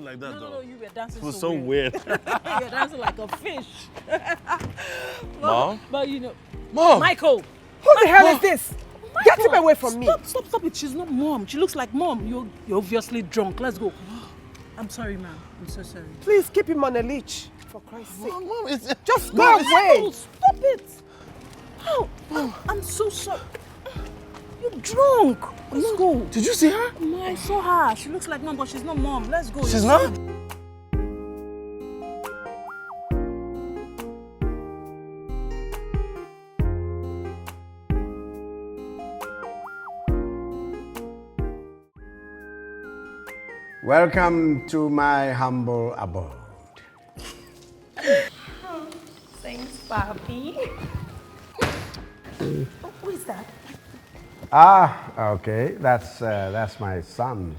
like that, though. No, you were dancing it was so weird. You were dancing like a fish. Mom? But you know... Mom! Michael! Who the hell is this? Michael. Get him away from me. Stop it. She's not Mom. She looks like Mom. You're obviously drunk. Let's go. I'm sorry, ma'am. I'm so sorry. Please keep him on a leech. For Christ's sake. Mom, it's... Just go away. Oh, stop it. Oh, I'm so sorry. You're drunk. Let's go. Did you see her? No, I saw her. She looks like Mom, but she's not Mom. Let's go. She's not? Welcome to my humble abode. Thanks, Papi. Who is that? Ah, okay. That's my son,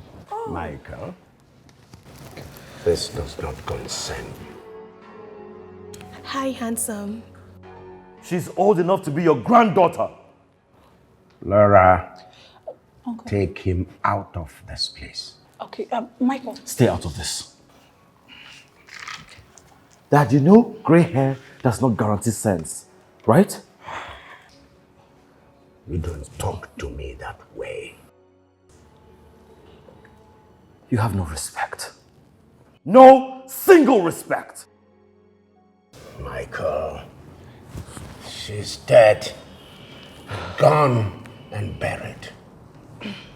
Michael. This does not concern you. Hi, handsome. She's old enough to be your granddaughter. Laura, Uncle. take him out of this place. Okay, Michael. Stay out of this. Dad, you know gray hair does not guarantee sense, right? You don't talk to me that way. You have no respect. No single respect. Michael, she's dead, gone and buried.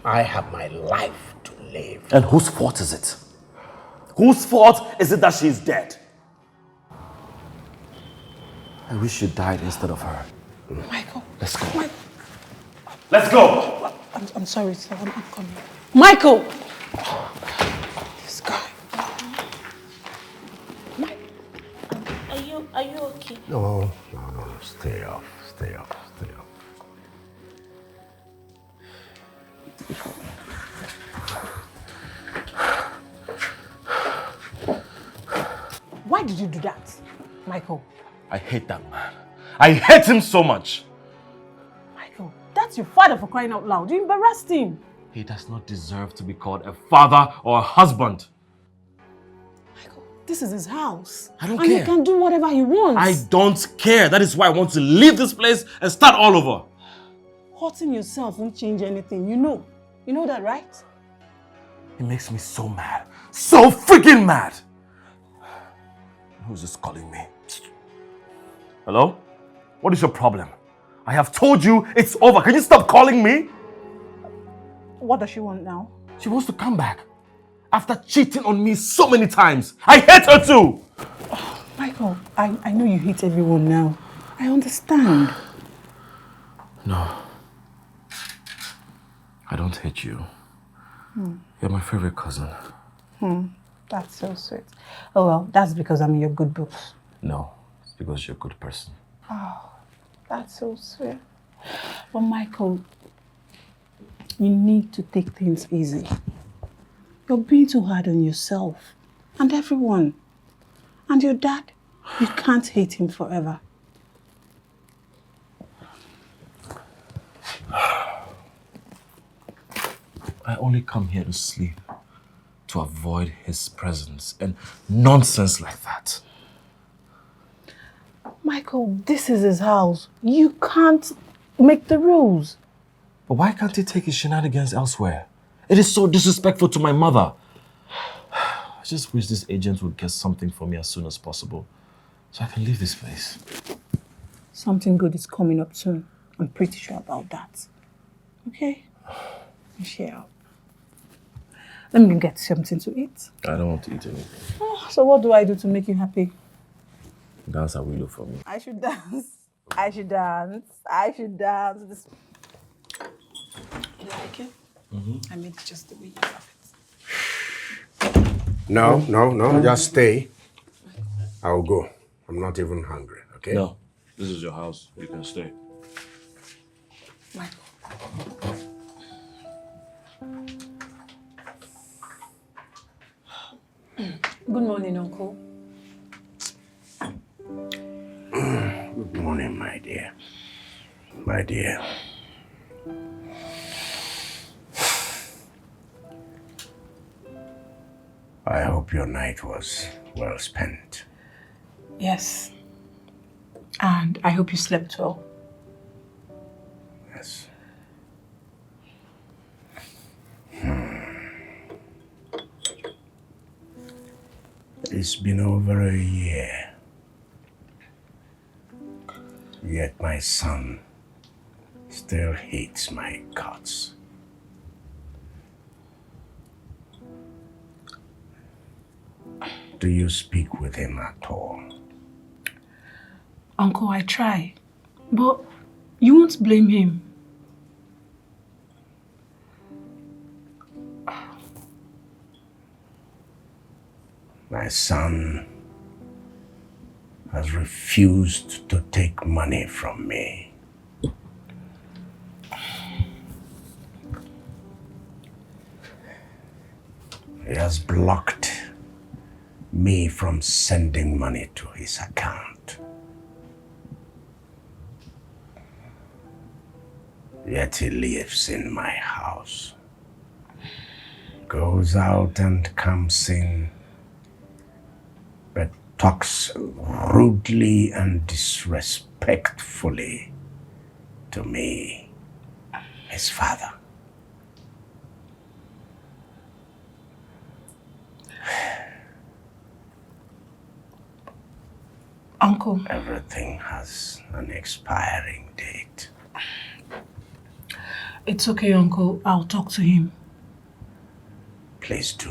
I have my life to live. And whose fault is it? Whose fault is it that she's dead? I wish you died instead of her. Michael. Let's go. Michael. Let's go! I'm sorry, sir. I'm coming. Michael! This guy. Are you okay? No. Stay off. Why did you do that, Michael? I hate that man. I hate him so much. Michael, that's your father for crying out loud. You embarrassed him. He does not deserve to be called a father or a husband. Michael, this is his house. I don't and care. he can do whatever he wants. I don't care. That is why I want to leave this place and start all over. Hurting yourself won't change anything, you know. You know that, right? It makes me so mad. So freaking mad. Who's this calling me? Hello? What is your problem? I have told you it's over. Can you stop calling me? What does she want now? She wants to come back. After cheating on me so many times. I hate her too. Oh, Michael, I know you hate everyone now. I understand. No. I don't hate you. You're my favorite cousin. That's so sweet. Oh well, that's because I'm in your good books. No, it's because you're a good person. Oh, that's so sweet. But Michael, you need to take things easy. You're being too hard on yourself and everyone. And your dad, you can't hate him forever. I only come here to sleep, to avoid his presence and nonsense like that. Michael, this is his house. You can't make the rules. But why can't he take his shenanigans elsewhere? It is so disrespectful to my mother. I just wish this agent would get something for me as soon as possible so I can leave this place. Something good is coming up soon. I'm pretty sure about that. Okay? Share out. Let me get something to eat. I don't want to eat anything. Oh, so what do I do to make you happy? Dance a willow for me. I should dance. I should dance. I should dance. This... You like it? I made it just the way you love it. No. Just stay. I'll go. I'm not even hungry, okay? No, this is your house. You can stay. Michael. Good morning, Uncle. Good morning, my dear. My dear. I hope your night was well spent. Yes. And I hope you slept well. Yes. It's been over a year. Yet my son still hates my guts. Do you speak with him at all? Uncle, I try. But you won't blame him. My son has refused to take money from me. He has blocked me from sending money to his account. Yet he lives in my house, goes out and comes in, but talks rudely and disrespectfully to me, his father. Uncle. Everything has an expiring date. It's okay, Uncle. I'll talk to him. Please do.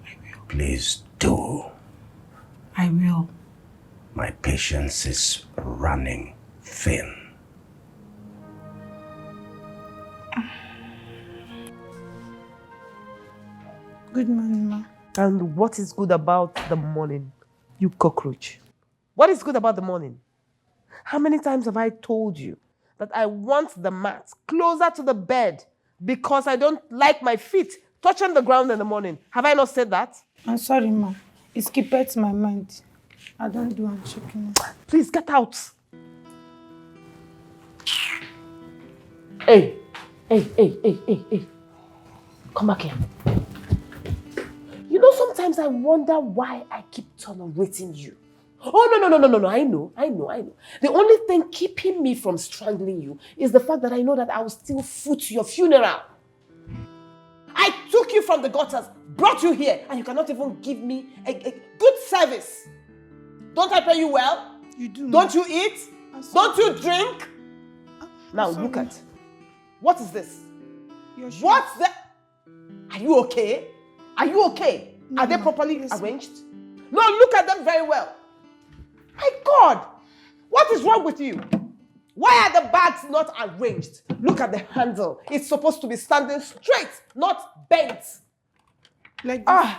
I will. Please do. I will. My patience is running thin. Good morning, Ma. And what is good about the morning, you cockroach? What is good about the morning? How many times have I told you that I want the mat closer to the bed because I don't like my feet touching the ground in the morning? Have I not said that? I'm sorry, ma. It skipped my mind. I don't do I'm checking. Please get out. Hey. Come back here. You know, sometimes I wonder why I keep tolerating you. Oh, no. I know. The only thing keeping me from strangling you is the fact that I know that I will still foot your funeral. I took you from the gutters, brought you here, and you cannot even give me a good service. Don't I pay you well? You do. Don't you eat? Don't you drink? Now sorry. look at. What is this? Your shoes. What's that? Are you okay? Are you okay? No, Are they ma. properly Yes, ma. arranged? No, look at them very well. My God, what is wrong with you? Why are the bags not arranged? Look at the handle. It's supposed to be standing straight, not bent. Like this.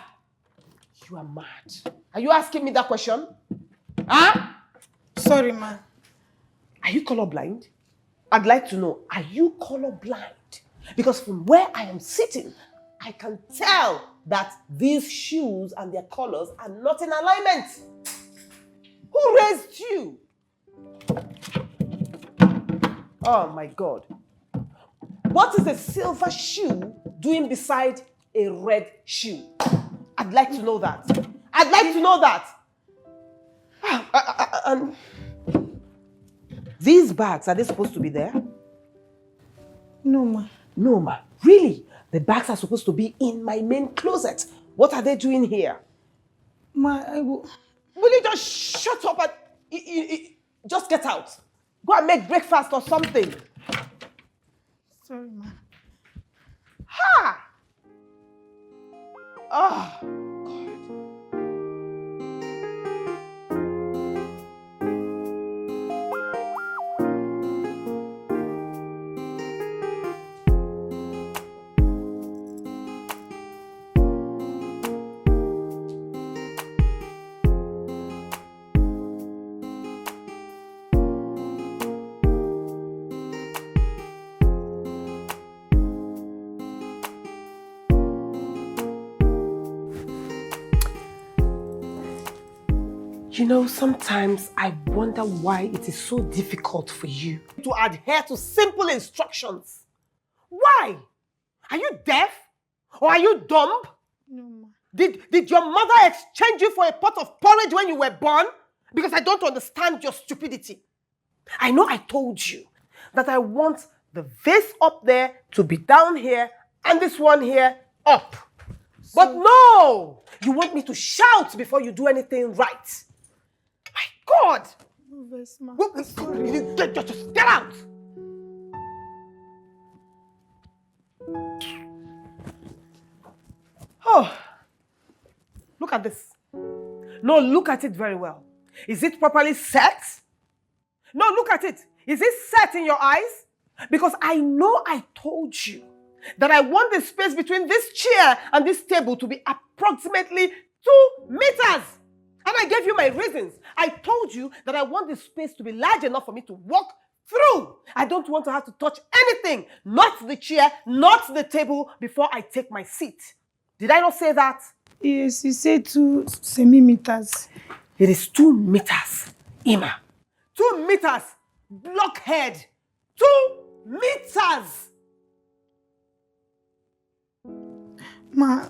You are mad. Are you asking me that question? Huh? Sorry, ma. Are you colorblind? I'd like to know, are you colorblind? Because from where I am sitting, I can tell that these shoes and their colors are not in alignment. Who raised you? Oh my God. What is a silver shoe doing beside a red shoe? I'd like to know that. I'd like to know that. And these bags, are they supposed to be there? No, ma. No, ma. Really? The bags are supposed to be in my main closet. What are they doing here? Ma, I will. Will you just shut up and just get out? Go and make breakfast or something. Sorry, ma. Ha! Oh, God. You know, sometimes I wonder why it is so difficult for you to adhere to simple instructions. Why? Are you deaf? Or are you dumb? No, ma. Did your mother exchange you for a pot of porridge when you were born? Because I don't understand your stupidity. I know I told you that I want the vase up there to be down here and this one here up. But no! You want me to shout before you do anything right. My God! No, vase, ma. Just get out! Oh, look at this. No, look at it very well. Is it properly set? No, look at it. Is it set in your eyes? Because I know I told you that I want the space between this chair and this table to be approximately 2 meters. And I gave you my reasons. I told you that I want the space to be large enough for me to walk through. I don't want to have to touch anything, not the chair, not the table, before I take my seat. Did I not say that? Yes, you said 2 centimeters. It is 2 meters, Ima. 2 meters, blockhead. 2 meters. Ma,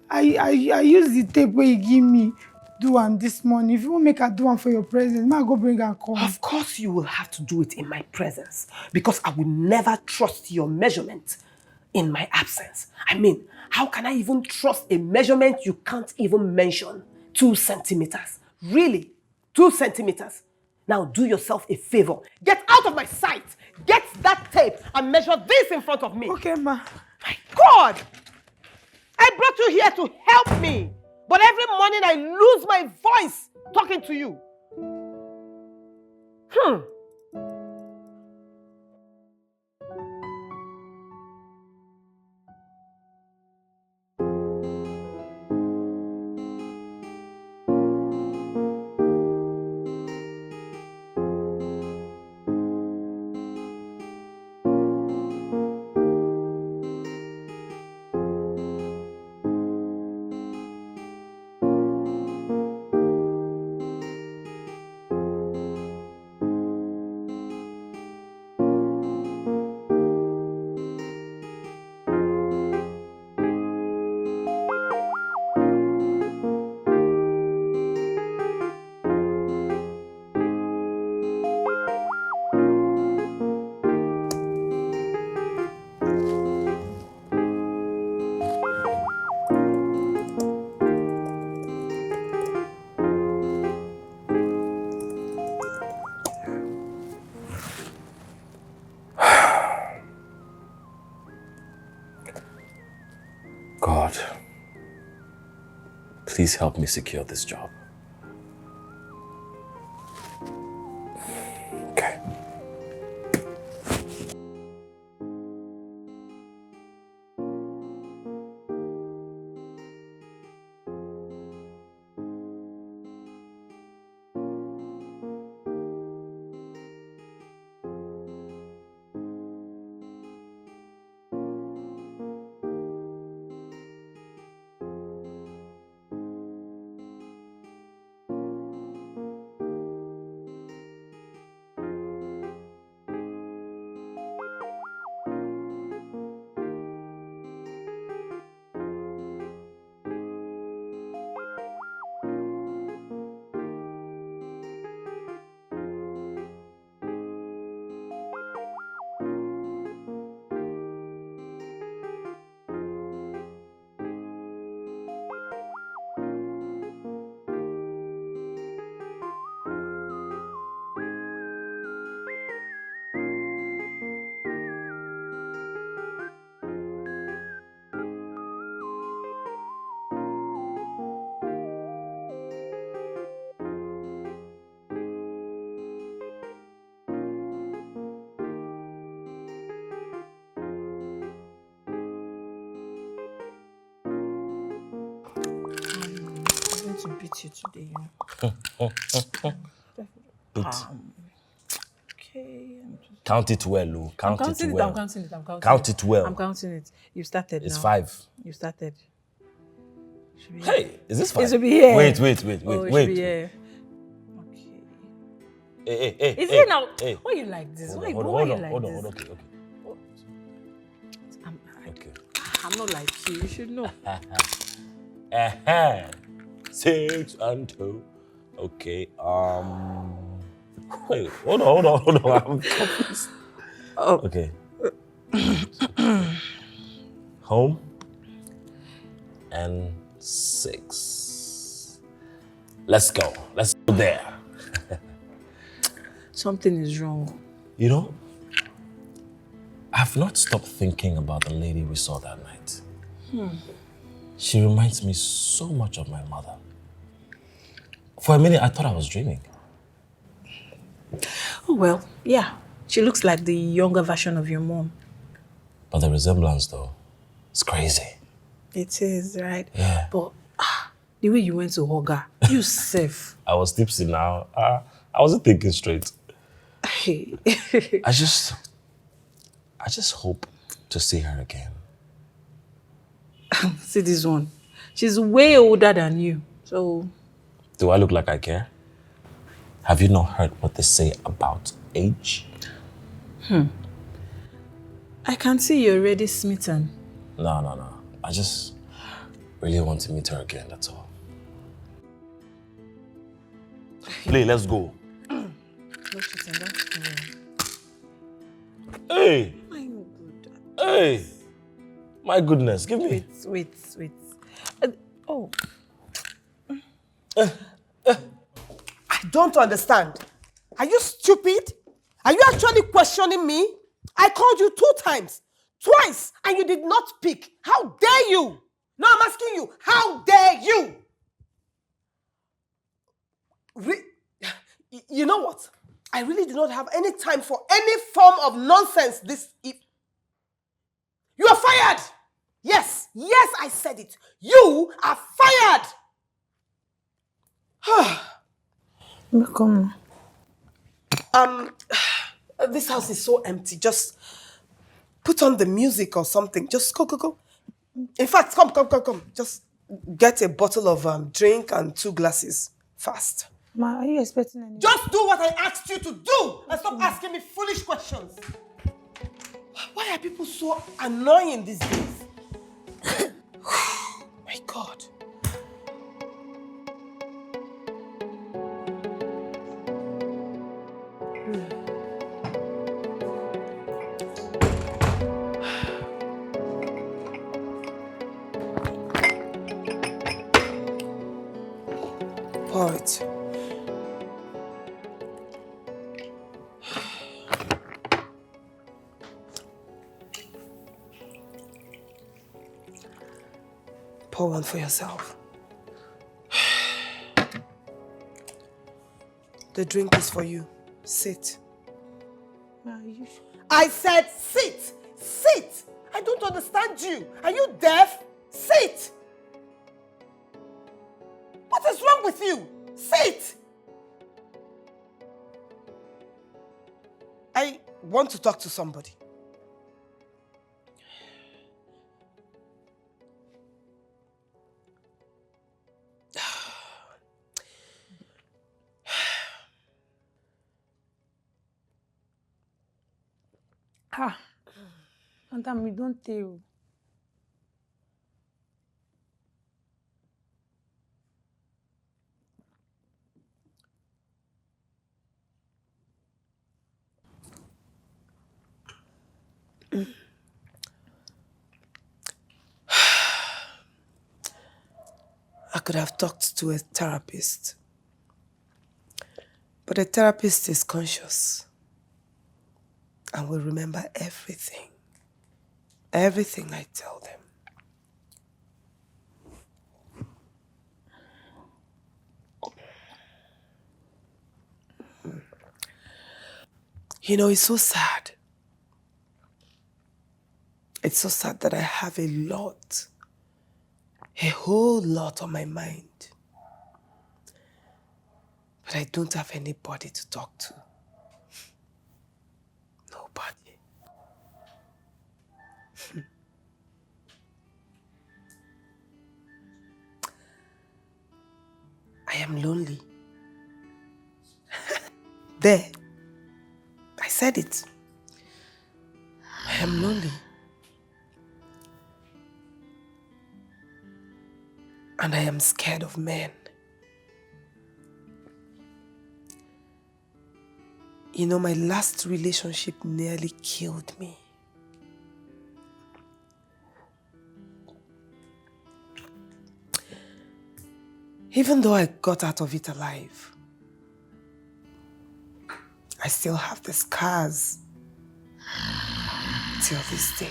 I use the tape where you give me do one this morning. If you want make a do one for your present, ma go bring and come. Of course you will have to do it in my presence because I will never trust your measurement in my absence. I mean, how can I even trust a measurement you can't even mention? 2 centimeters. Really? 2 centimeters. Now do yourself a favor. Get out of my sight. Get that tape and measure this in front of me. Okay, ma. My God! I brought you here to help me. But every morning I lose my voice talking to you. God, please help me secure this job. Okay. To beat you today. Okay. Count it well, Lou. Count it well. I'm counting it. Count it well. I'm counting it. You started It's now. 5. You started. Should be Hey, is this 5? It should be here. Wait. Oh, it should be here. Okay. Hey. Is it now? Hey. Why you like this? Hold Why on, you like hold this? on. Okay. I'm Okay. I'm not like you. You should know. 6 and 2. Okay. Wait. Hold on. I'm confused. Oh. Okay. Home and 6. Let's go. Let's go there. Something is wrong. You know, I've not stopped thinking about the lady we saw that night. She reminds me so much of my mother. For a minute, I thought I was dreaming. Oh, well, yeah. She looks like the younger version of your mom. But the resemblance, though, it's crazy. It is, right? Yeah. But the way you went to hug her, you safe. I was tipsy now. I wasn't thinking straight. I just hope to see her again. See this one. She's way older than you. So... Do I look like I care? Have you not heard what they say about age? I can see you're already smitten. No. I just really want to meet her again, that's all. Play, let's go. No cheating, don't worry. Hey! My good. Hey! My goodness, give me. Wait. Oh. I don't understand. Are you stupid? Are you actually questioning me? I called you 2 times, twice, and you did not pick. How dare you? No, I'm asking you, how dare you? You know what? I really do not have any time for any form of nonsense this evening. You are fired! Yes, I said it. You are fired! Come. This house is so empty. Just put on the music or something. Just go. In fact, come. Just get a bottle of drink and 2 glasses. Fast. Ma, are you expecting anything? Just do what I asked you to do and stop asking me foolish questions. Why are people so annoying these days? My God. Pour it. Pour one for yourself. The drink is for you. Sit. Ma, are you sure? I said sit! Sit! I don't understand you. Are you deaf? Sit! What is wrong with you? Sit! I want to talk to somebody. Madam, we don't tell. I could have talked to a therapist. But a therapist is conscious and will remember everything. Everything I tell them. You know, it's so sad. It's so sad that I have a whole lot on my mind. But I don't have anybody to talk to. Nobody. I am lonely. There. I said it. I am lonely. And I am scared of men. You know, my last relationship nearly killed me. Even though I got out of it alive, I still have the scars till this day.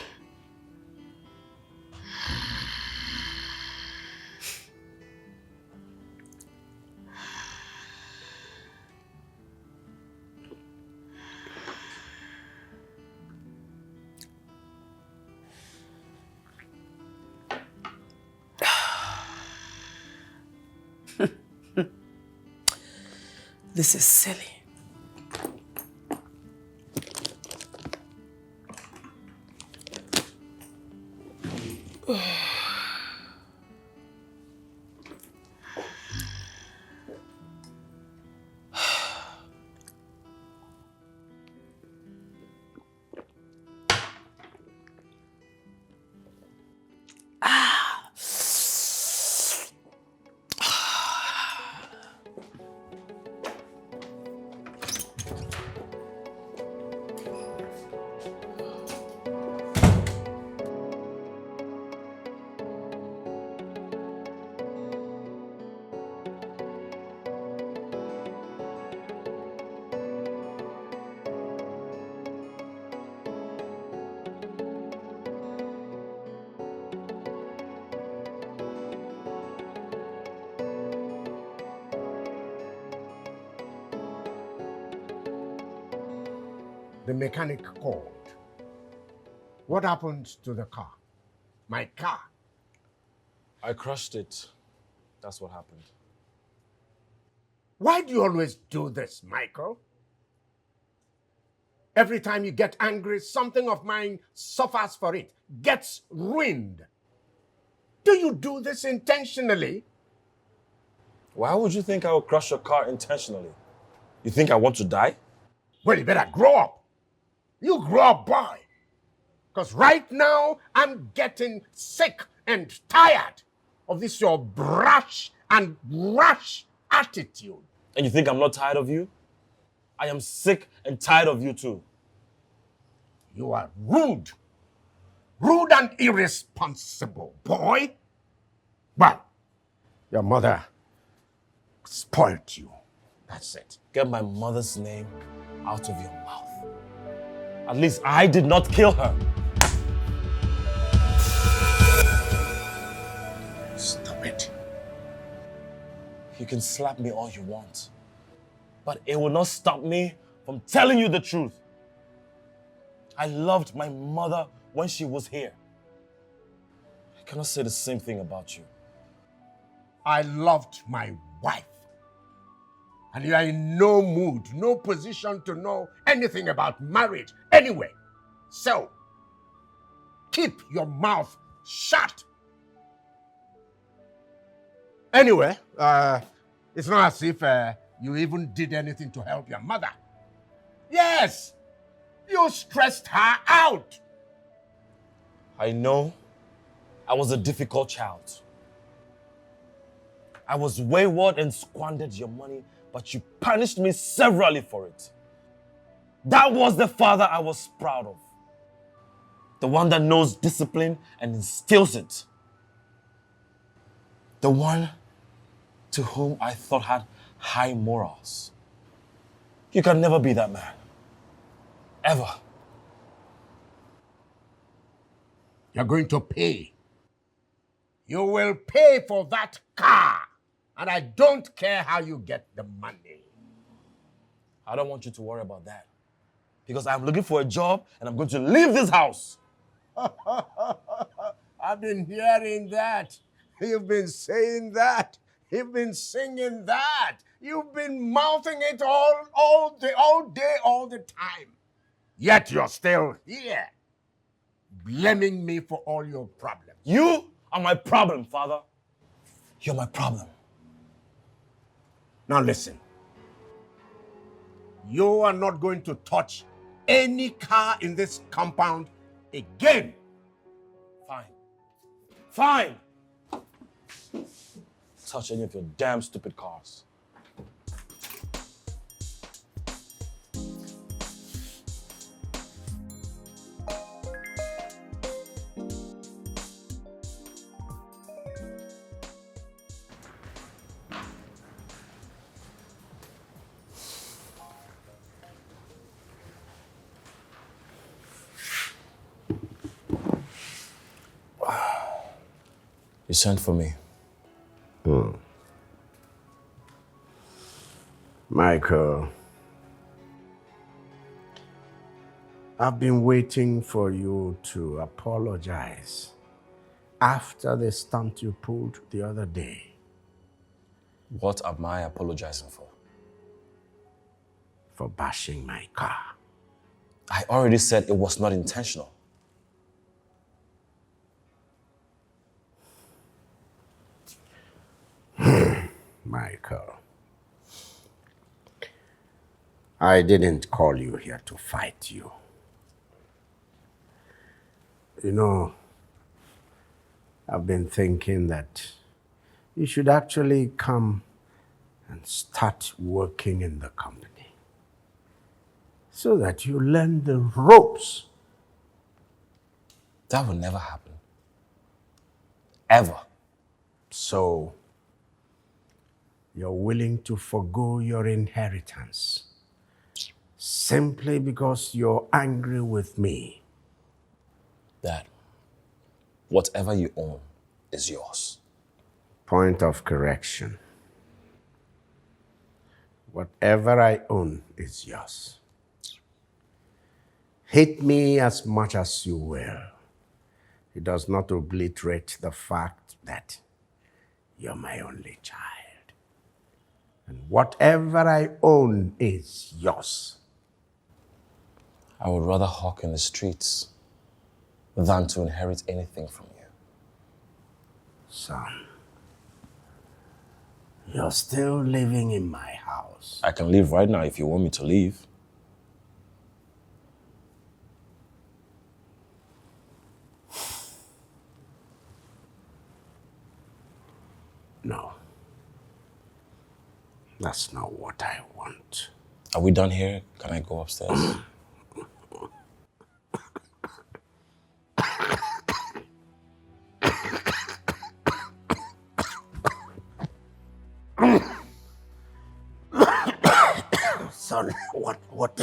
This is silly. The mechanic called. What happened to the car? My car? I crushed it. That's what happened. Why do you always do this, Michael? Every time you get angry, something of mine suffers for it, gets ruined. Do you do this intentionally? Why would you think I would crush your car intentionally? You think I want to die? Well, you better grow up. You grow up, boy. Because right now, I'm getting sick and tired of this your brash and rash attitude. And you think I'm not tired of you? I am sick and tired of you too. You are rude. Rude and irresponsible, boy. Well, your mother spoiled you. That's it. Get my mother's name out of your mouth. At least I did not kill her. Stop it. You can slap me all you want, but it will not stop me from telling you the truth. I loved my mother when she was here. I cannot say the same thing about you. I loved my wife. And you are in no mood, no position to know anything about marriage anyway. So, keep your mouth shut. Anyway, it's not as if you even did anything to help your mother. Yes, you stressed her out. I know I was a difficult child. I was wayward and squandered your money, but you punished me severally for it. That was the father I was proud of. The one that knows discipline and instills it. The one to whom I thought had high morals. You can never be that man. Ever. You're going to pay. You will pay for that car. And I don't care how you get the money. I don't want you to worry about that. Because I'm looking for a job and I'm going to leave this house. I've been hearing that. You've been saying that. You've been singing that. You've been mouthing it all day, all the time. Yet you're still here, blaming me for all your problems. You are my problem, Father. You're my problem. Now listen. You are not going to touch any car in this compound again. Fine. Fine. touch any of your damn stupid cars. You sent for me. Michael, I've been waiting for you to apologize after the stunt you pulled the other day. What am I apologizing for? For bashing my car. I already said it was not intentional. Michael, I didn't call you here to fight you. You know, I've been thinking that you should actually come and start working in the company so that you learn the ropes. That will never happen. Ever. So, you're willing to forgo your inheritance simply because you're angry with me. Dad, whatever you own is yours. Point of correction. Whatever I own is yours. Hate me as much as you will. It does not obliterate the fact that you're my only child. And whatever I own is yours. I would rather hawk in the streets than to inherit anything from you. Son, you're still living in my house. I can leave right now if you want me to leave. No. That's not what I want. Are we done here? Can I go upstairs? Son, what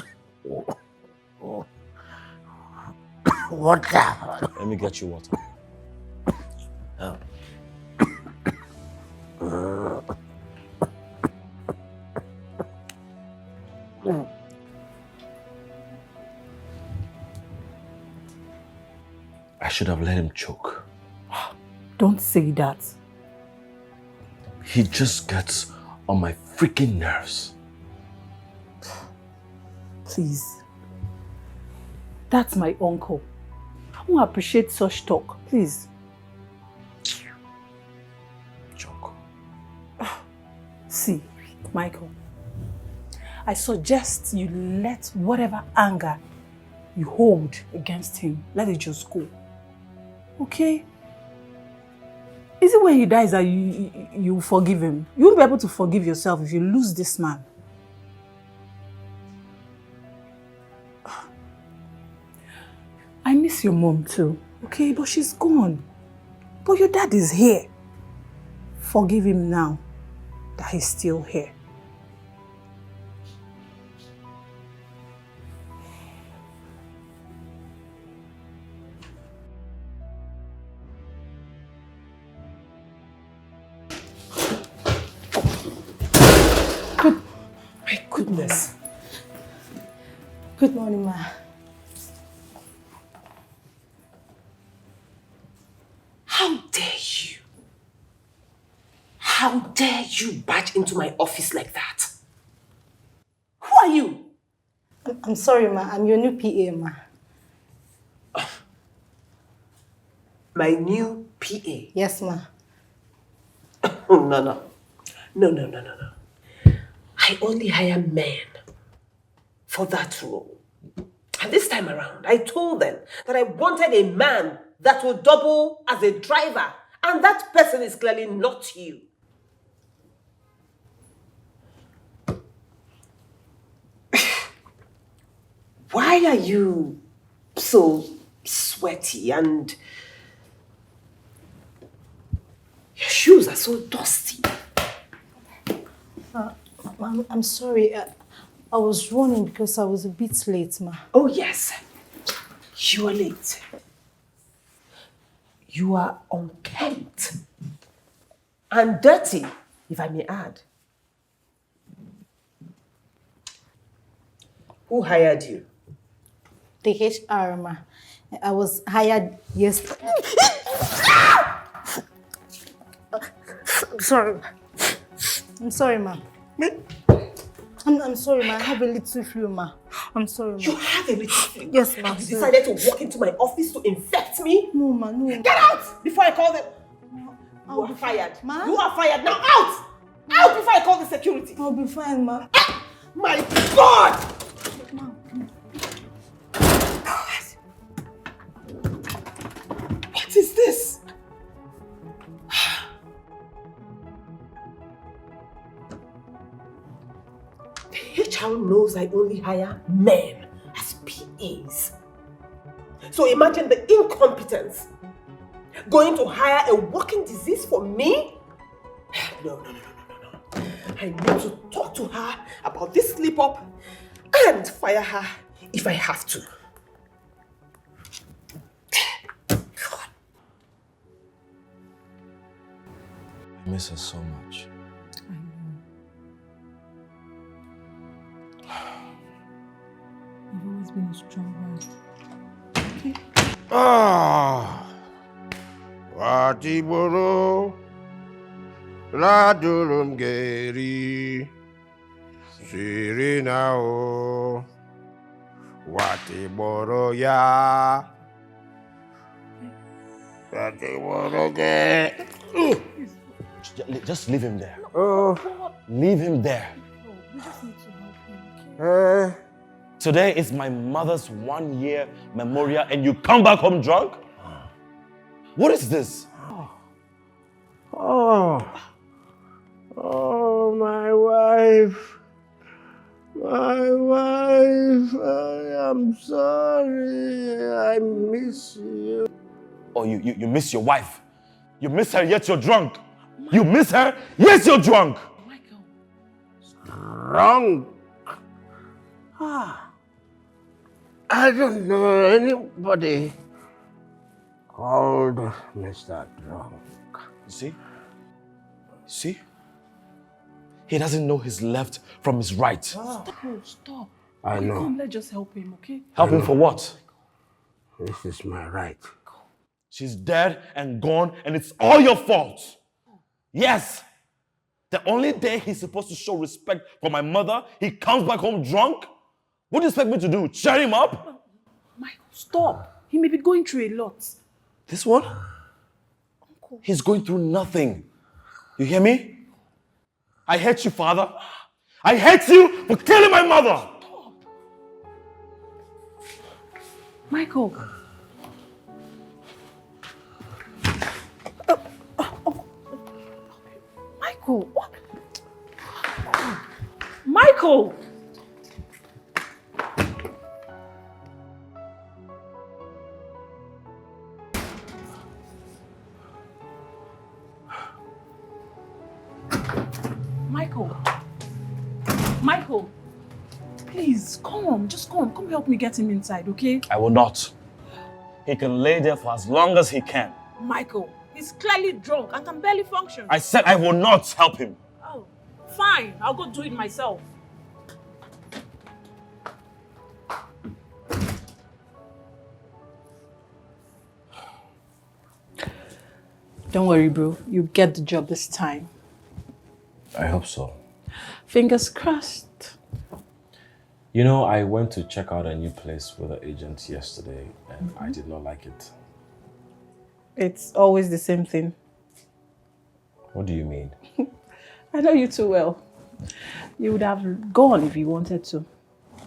happened? Let me get you water. I should have let him choke. Don't say that. He just gets on my freaking nerves. Please. That's my uncle. I won't appreciate such talk. Please. Choke. See, Michael, I suggest you let whatever anger you hold against him, let it just go. Okay? Is it when he dies that you forgive him? You won't be able to forgive yourself if you lose this man. I miss your mom too, okay? But she's gone. But your dad is here. Forgive him now that he's still here. My goodness. Good morning, ma. How dare you? How dare you barge into my office like that? Who are you? I'm sorry, ma. I'm your new PA, ma. My new PA? Yes, ma. No. I only hire men for that role. And this time around, I told them that I wanted a man that would double as a driver. And that person is clearly not you. Why are you so sweaty and your shoes are so dusty? I'm sorry. I was running because I was a bit late, ma. Oh, yes. You are late. You are unkempt. And dirty, if I may add. Who hired you? The HR, ma. I was hired yesterday. I'm sorry. I'm sorry, ma. I'm sorry, ma. I have a little flu, ma. I'm sorry, ma. You have a little flu? Yes, ma. You decided to walk into my office to infect me? No, ma, no. Get out before I call them. You are fired. Ma? You are fired. Now out! Out before I call the security. I'll be fine, ma. My God! Ma. What is this? The HR knows I only hire men as PAs. So imagine the incompetence. Going to hire a walking disease for me? No. I need to talk to her about this slip up and fire her if I have to. God. I miss her so much. You've always been a strong man. Okay? Watiboro Ladulum Geri Sirinao Watiboro ya Watiboro ge. Just leave him there. Oh, Leave him there. We just need to help him, okay? Today is my mother's 1-year memorial and you come back home drunk? What is this? oh, my wife. My wife, I am sorry. I miss you. Oh, you miss your wife. You miss her, yet you're drunk. You miss her, yes, you're drunk. Michael. Drunk? I don't know anybody called Mr. Drunk. You see? He doesn't know his left from his right. Stop. I know. Come, let's just help him, okay? Help him for what? This is my right. She's dead and gone, and it's all your fault. Yes. The only day he's supposed to show respect for my mother, he comes back home drunk? What do you expect me to do? Cheer him up? Michael, stop. He may be going through a lot. This one? He's going through nothing. You hear me? I hate you, father. I hate you for killing my mother. Stop. Michael. Michael, what? Michael! Michael, please, come. Just come. Come help me get him inside, okay? I will not. He can lay there for as long as he can. Michael, he's clearly drunk and can barely function. I said I will not help him. Oh, fine. I'll go do it myself. Don't worry, bro. You get the job this time. I hope so. Fingers crossed. You know, I went to check out a new place with the agent yesterday and I did not like it. It's always the same thing. What do you mean? I know you too well. You would have gone if you wanted to,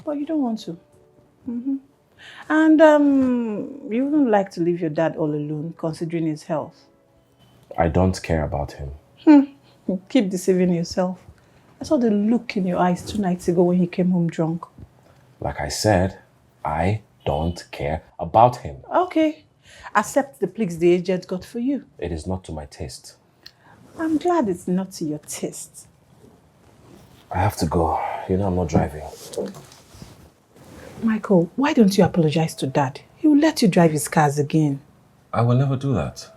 but you don't want to. And you wouldn't like to leave your dad all alone, considering his health. I don't care about him. Keep deceiving yourself. I saw the look in your eyes 2 nights ago when he came home drunk. Like I said, I don't care about him. Okay. Accept the plagues the agent got for you. It is not to my taste. I'm glad it's not to your taste. I have to go. You know I'm not driving. Michael, why don't you apologize to Dad? He will let you drive his cars again. I will never do that.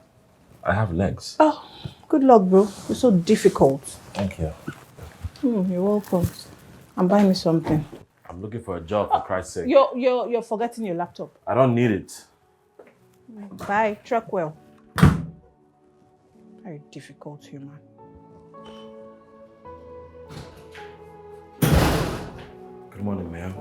I have legs. Oh, good luck, bro. You're so difficult. Thank you. You're welcome. And buy me something. I'm looking for a job, for Christ's sake. You're forgetting your laptop. I don't need it. Bye. Truck well. Very difficult human. Good morning, ma'am.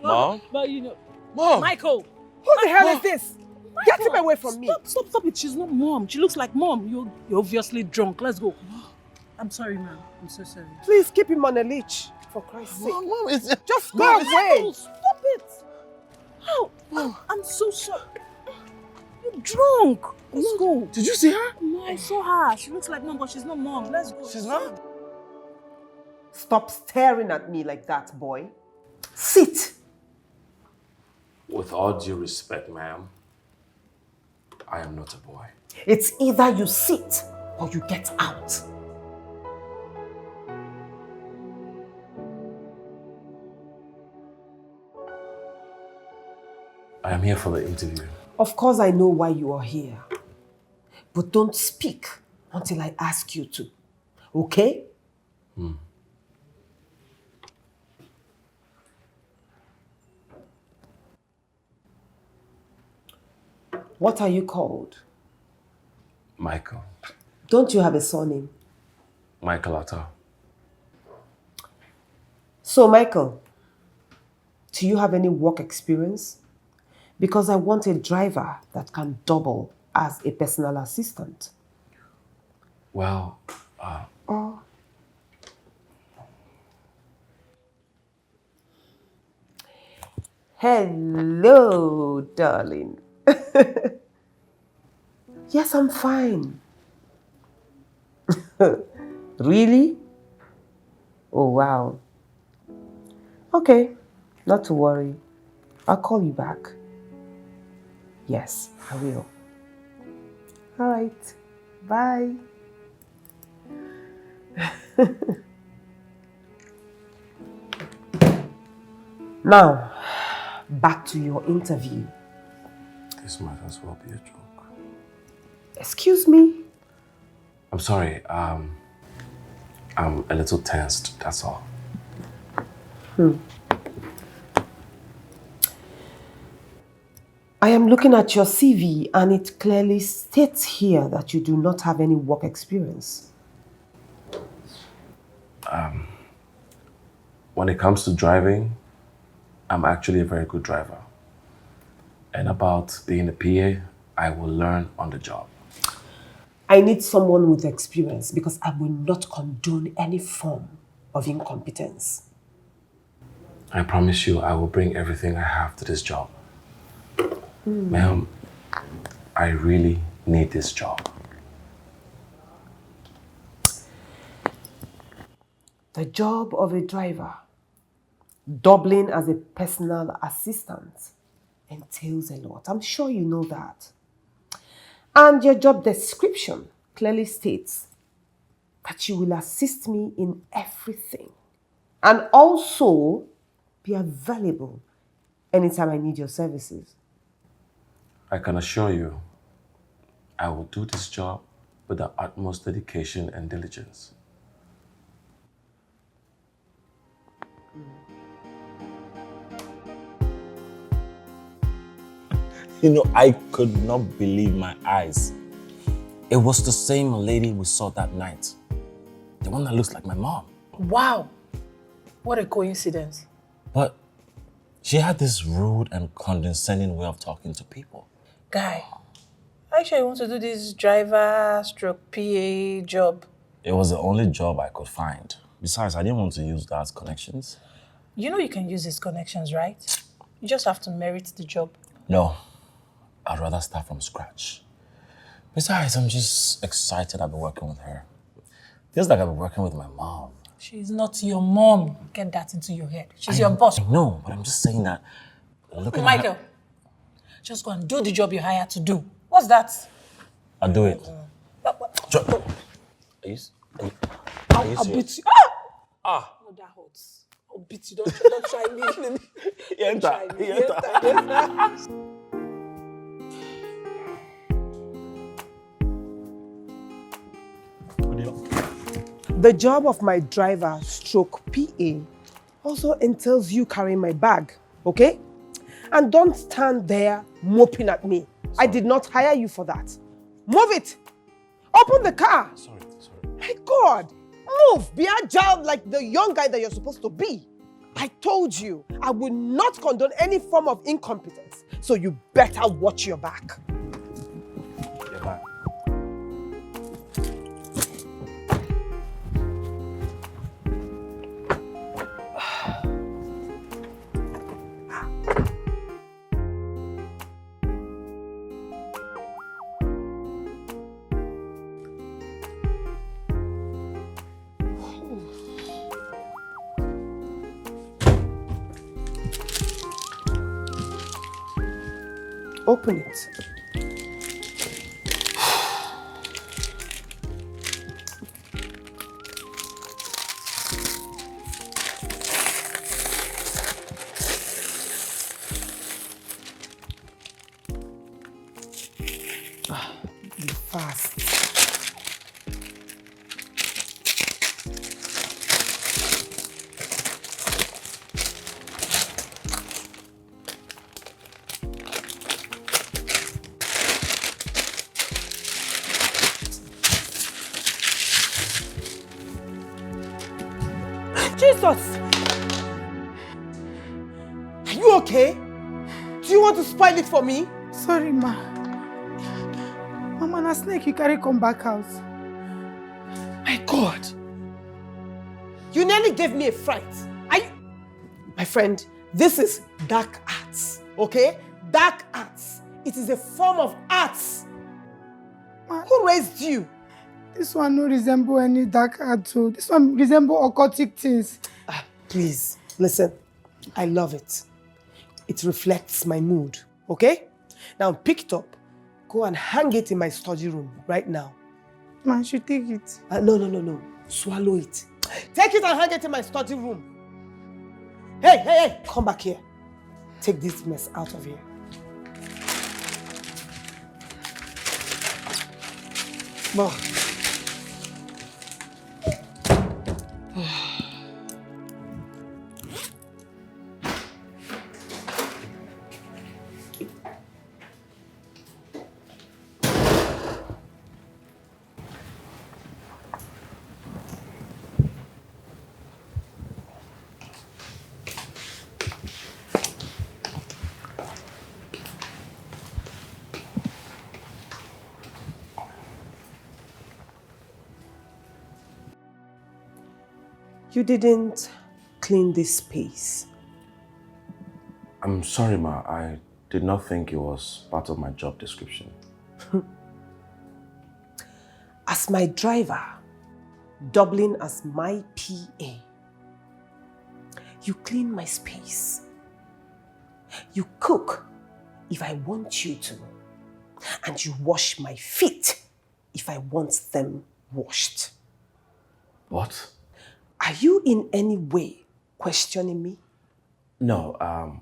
Mom? But you know... Mom! Michael! Who the hell is this? Get him away from me. Stop it. She's not Mom. She looks like Mom. You're obviously drunk. Let's go. I'm sorry, man. I'm so sorry. Please keep him on a leech, for Christ's sake. Mom, it's... Just go away. Stop it. How? I'm so sorry. You're drunk. Let's go. Did you see her? No, I saw her. She looks like Mom, but she's not Mom. Let's go. She's not? Stop staring at me like that, boy. Sit. With all due respect, ma'am, I am not a boy. It's either you sit or you get out. I am here for the interview. Of course I know why you are here. But don't speak until I ask you to. Okay? What are you called? Michael. Don't you have a surname? Michael Atta. So, Michael, do you have any work experience? Because I want a driver that can double as a personal assistant. Well, Hello, darling. Yes, I'm fine. Really? Oh, wow. Okay, not to worry. I'll call you back. Yes, I will. All right. Bye. Now, back to your interview. this might as well be a joke. Excuse me? I'm sorry, I'm a little tensed, that's all. I am looking at your CV and it clearly states here that you do not have any work experience. When it comes to driving, I'm actually a very good driver. And about being a PA, I will learn on the job. I need someone with experience because I will not condone any form of incompetence. I promise you I will bring everything I have to this job. Ma'am, I really need this job. The job of a driver, doubling as a personal assistant, entails a lot. I'm sure you know that. And your job description clearly states that you will assist me in everything and also be available anytime I need your services. I can assure you, I will do this job with the utmost dedication and diligence. You know, I could not believe my eyes. It was the same lady we saw that night. The one that looks like my mom. Wow. What a coincidence. But she had this rude and condescending way of talking to people. Guy, are you sure you want to do this driver/PA job? It was the only job I could find. Besides, I didn't want to use Dad's connections. You know you can use his connections, right? You just have to merit the job. No, I'd rather start from scratch. Besides, I'm just excited I've been working with her. Feels like I've been working with my mom. She's not your mom. Get that into your head. She's your boss. No, but I'm just saying that. Look at Michael, her. just go and do the job you're hired to do. What's that? I'll do it. Are you I'll serious? beat you. Ah! No, that hurts. I'll beat you. Don't try me. Don't try me. The job of my driver stroke PA also entails you carrying my bag, okay? And don't stand there moping at me. I did not hire you for that. Move it! Open the car! Sorry. My God! Move! Be agile like the young guy that you're supposed to be. I told you, I will not condone any form of incompetence. So you better watch your back. You're back. Open it. Be fast. Jesus! Are you okay? Do you want to spoil it for me? Sorry, ma. Mama, na snake you carry come back house. My God! You nearly gave me a fright. My friend, this is dark arts, okay? Dark arts. It is a form of arts. Ma, who raised you? This one no resemble any dark art, so this one resemble occultic things. Please, listen. I love it. It reflects my mood, okay? Now pick it up. Go and hang it in my study room right now. Man, should take it. No. Swallow it. Take it and hang it in my study room. Hey, come back here. Take this mess out of here. Well. You didn't clean this space. I'm sorry, Ma. I did not think it was part of my job description. As my driver, doubling as my PA, you clean my space. You cook if I want you to. And you wash my feet if I want them washed. What? Are you in any way questioning me? No,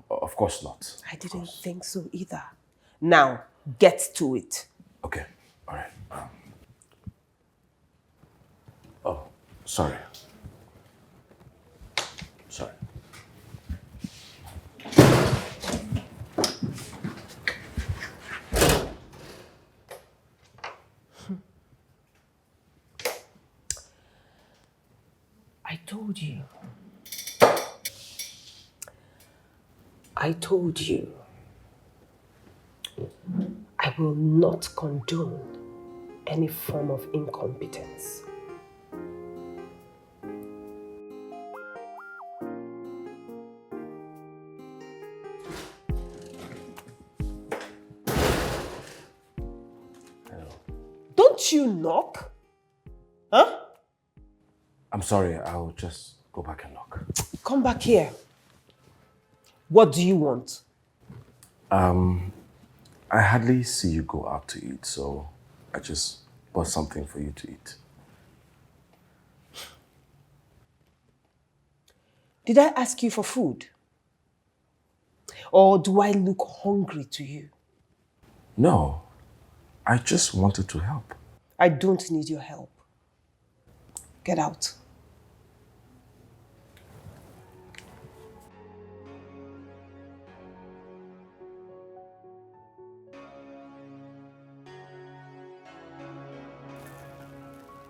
of course not. I didn't think so either. Now, get to it. Okay, all right. Oh, sorry. Sorry. I told you. I will not condone any form of incompetence. Hello. Won't you knock? Huh? I'm sorry, I'll just go back and knock. Come back here. What do you want? I hardly see you go out to eat, so I just bought something for you to eat. Did I ask you for food? Or do I look hungry to you? No, I just wanted to help. I don't need your help. Get out.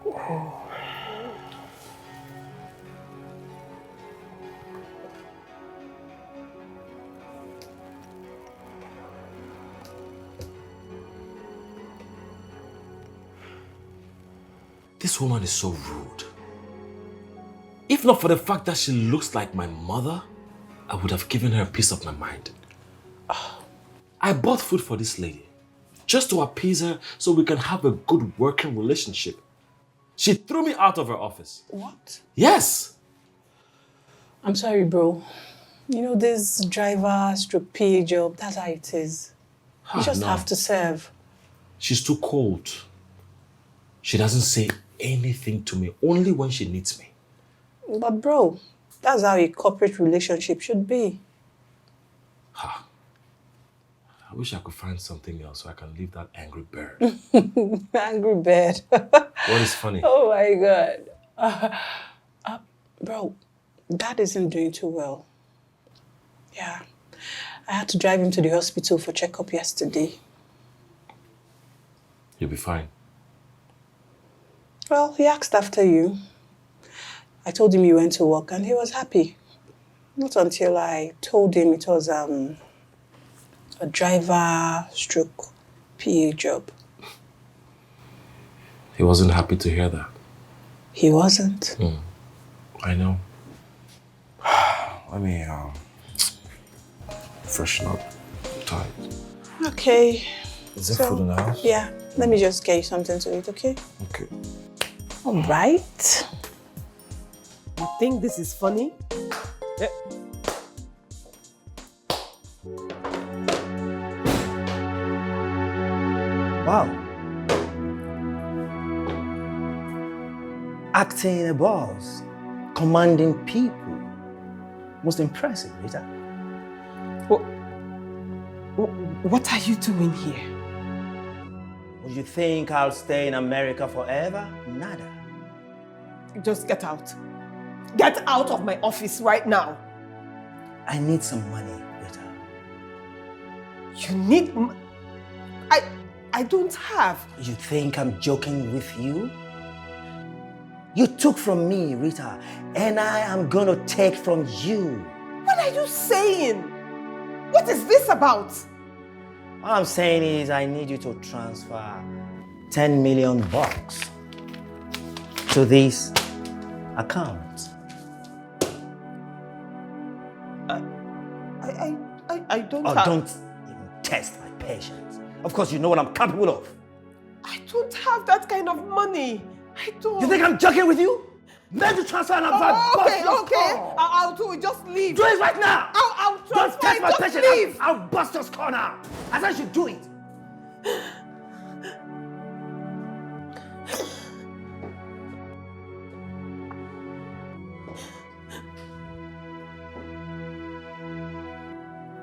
Oh. This woman is so rude. If not for the fact that she looks like my mother, I would have given her a piece of my mind. I bought food for this lady just to appease her so we can have a good working relationship. She threw me out of her office. What? Yes. I'm sorry, bro. You know, this driver/PA job, that's how it is. You just No. have to serve. She's too cold. She doesn't say anything to me, only when she needs me. But bro, that's how a corporate relationship should be. I wish I could find something else so I can leave that angry bird. Angry bird. What is funny? Oh my God. Bro, Dad isn't doing too well. Yeah. I had to drive him to the hospital for checkup yesterday. You'll be fine. Well, he asked after you. I told him you went to work and he was happy. Not until I told him it was a driver/PA job. He wasn't happy to hear that. He wasn't. I know. Let me freshen up. I'm tired. Okay. Is there food in the house? Yeah. Let me just get you something to eat, okay? Okay. All right. You think this is funny? Eh. Wow. Acting a boss, commanding people. Most impressive, Rita. What are you doing here? Would you think I'll stay in America forever? Nada. Just get out. Get out of my office right now. I need some money, Rita. You need I don't have. You think I'm joking with you? You took from me, Rita, and I am gonna take from you. What are you saying? What is this about? All I'm saying is I need you to transfer 10 million bucks to this account. I don't Oh, have. don't even test my patience. Of course, you know what I'm capable of. I don't have that kind of money. I don't. You think I'm joking with you? Make the transfer and I'll Okay. I'll do it. Just leave. Do it right now! I'll Don't transfer test it. my Just patience! leave. I'll bust your skull now! As I should do it!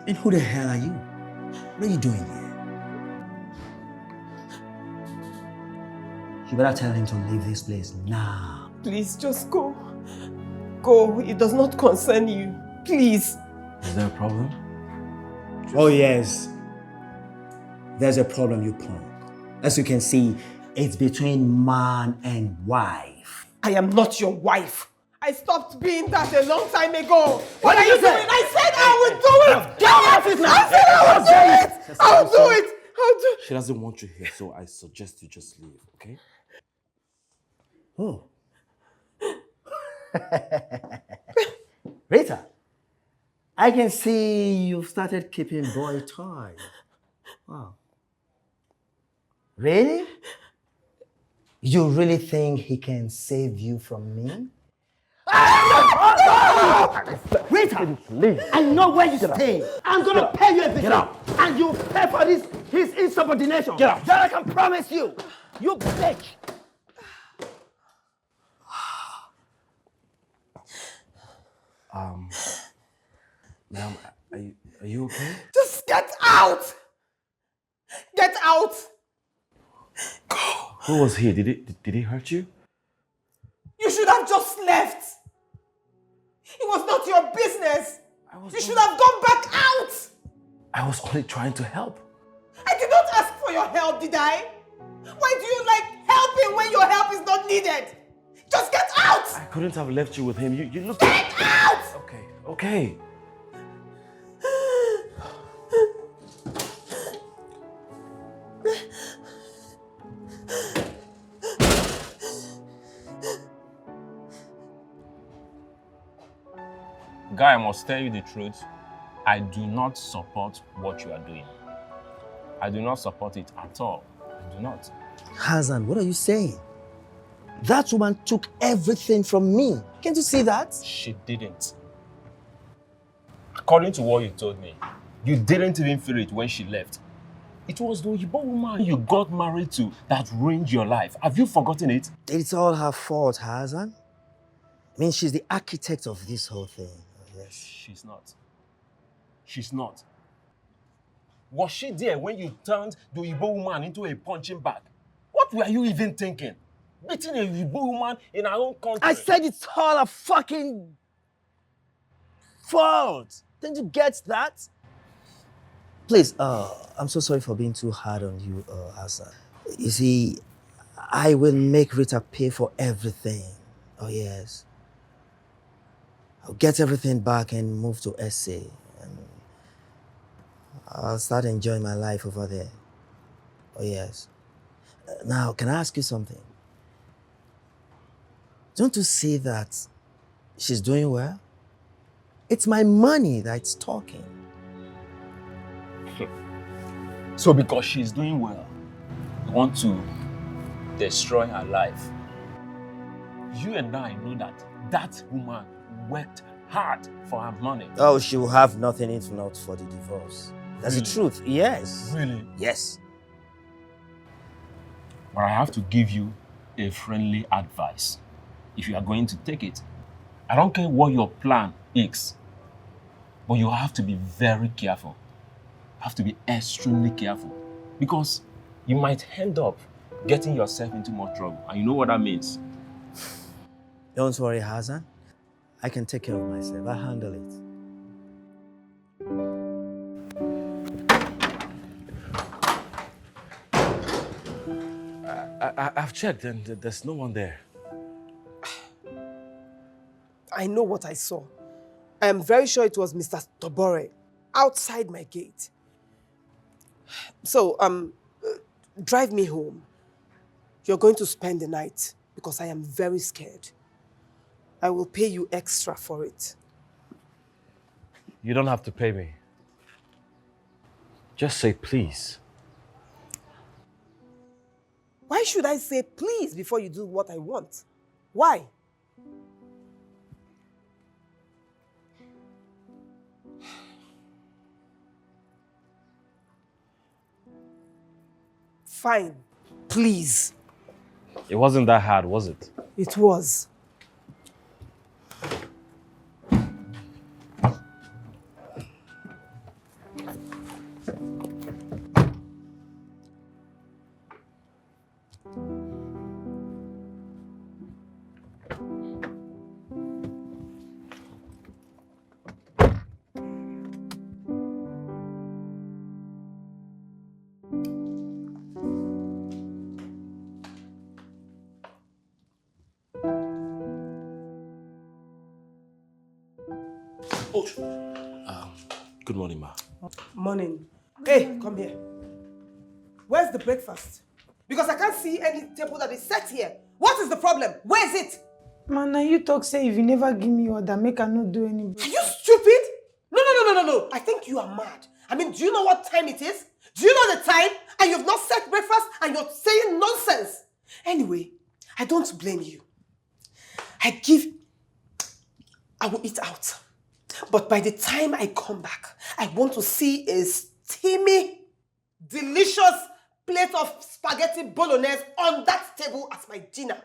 And who the hell are you? What are you doing here? You better tell him to leave this place now. Please, just go. Go. It does not concern you. Please. Is there a problem? Oh yes. There's a problem, you punk. As you can see, it's between man and wife. I am not your wife. I stopped being that a long time ago. What are did you you say? doing? I said I would do it. Get off it now! I said I would do it. I'll do it. I'll do it. She doesn't want you here, so I suggest you just leave, okay? Oh. Rita, I can see you've started keeping boy toys. Wow. Really? You really think he can save you from me? Rita, I know where you stay. I'm gonna pay you everything. And you pay for this his insubordination. Get out. That I can promise you. You bitch. Ma'am, are you okay? Just get out! Get out! Who was he? Did he hurt you? You should have just left. It was not your business. You should have gone back out. I was only trying to help. I did not ask for your help, did I? Why do you like helping when your help is not needed? Just get out! I couldn't have left you with him. You look. Get out! Okay. Guy, I must tell you the truth. I do not support what you are doing. I do not support it at all. I do not. Hassan, what are you saying? That woman took everything from me. Can't you see that? She didn't. According to what you told me, you didn't even feel it when she left. It was the Oyibo woman you got married to that ruined your life. Have you forgotten it? It's all her fault, Hassan. I mean, she's the architect of this whole thing. Yes. She's not. She's not. Was she there when you turned the Oyibo woman into a punching bag? What were you even thinking? Beating a Oyibo woman in our own country? I said it's all her fucking fault. Didn't you get that? Please, I'm so sorry for being too hard on you, Hassan. You see, I will make Rita pay for everything. Oh, yes. I'll get everything back and move to SA. And I'll start enjoying my life over there. Oh, yes. Now, can I ask you something? Don't you see that she's doing well? It's my money that's talking. So because she's doing well, you want to destroy her life. You and I know that that woman worked hard for her money. Oh, she will have nothing if not for the divorce. That's the truth, yes. Really? Yes. But I have to give you a friendly advice. If you are going to take it, I don't care what your plan is, but you have to be very careful. You have to be extremely careful because you might end up getting yourself into more trouble. And you know what that means. Don't worry, Hassan. I can take care of myself. I'll handle it. I've checked and there's no one there. I know what I saw. I am very sure it was Mr. Tobore outside my gate. So, drive me home. You're going to spend the night because I am very scared. I will pay you extra for it. You don't have to pay me. Just say please. Why should I say please before you do what I want? Why? Fine, please. It wasn't that hard, was it? It was. Good morning, ma. Morning. Hey, come here. Where's the breakfast? Because I can't see any table that is set here. What is the problem? Where is it? Man, now you talk say if you never give me order, make I not do any. Are you stupid? No. I think you are mad. I mean, do you know what time it is? Do you know the time? And you've not set breakfast and you're saying nonsense. Anyway, I don't blame you. I will eat out. But by the time I come back, I want to see a steamy, delicious plate of spaghetti bolognese on that table as my dinner.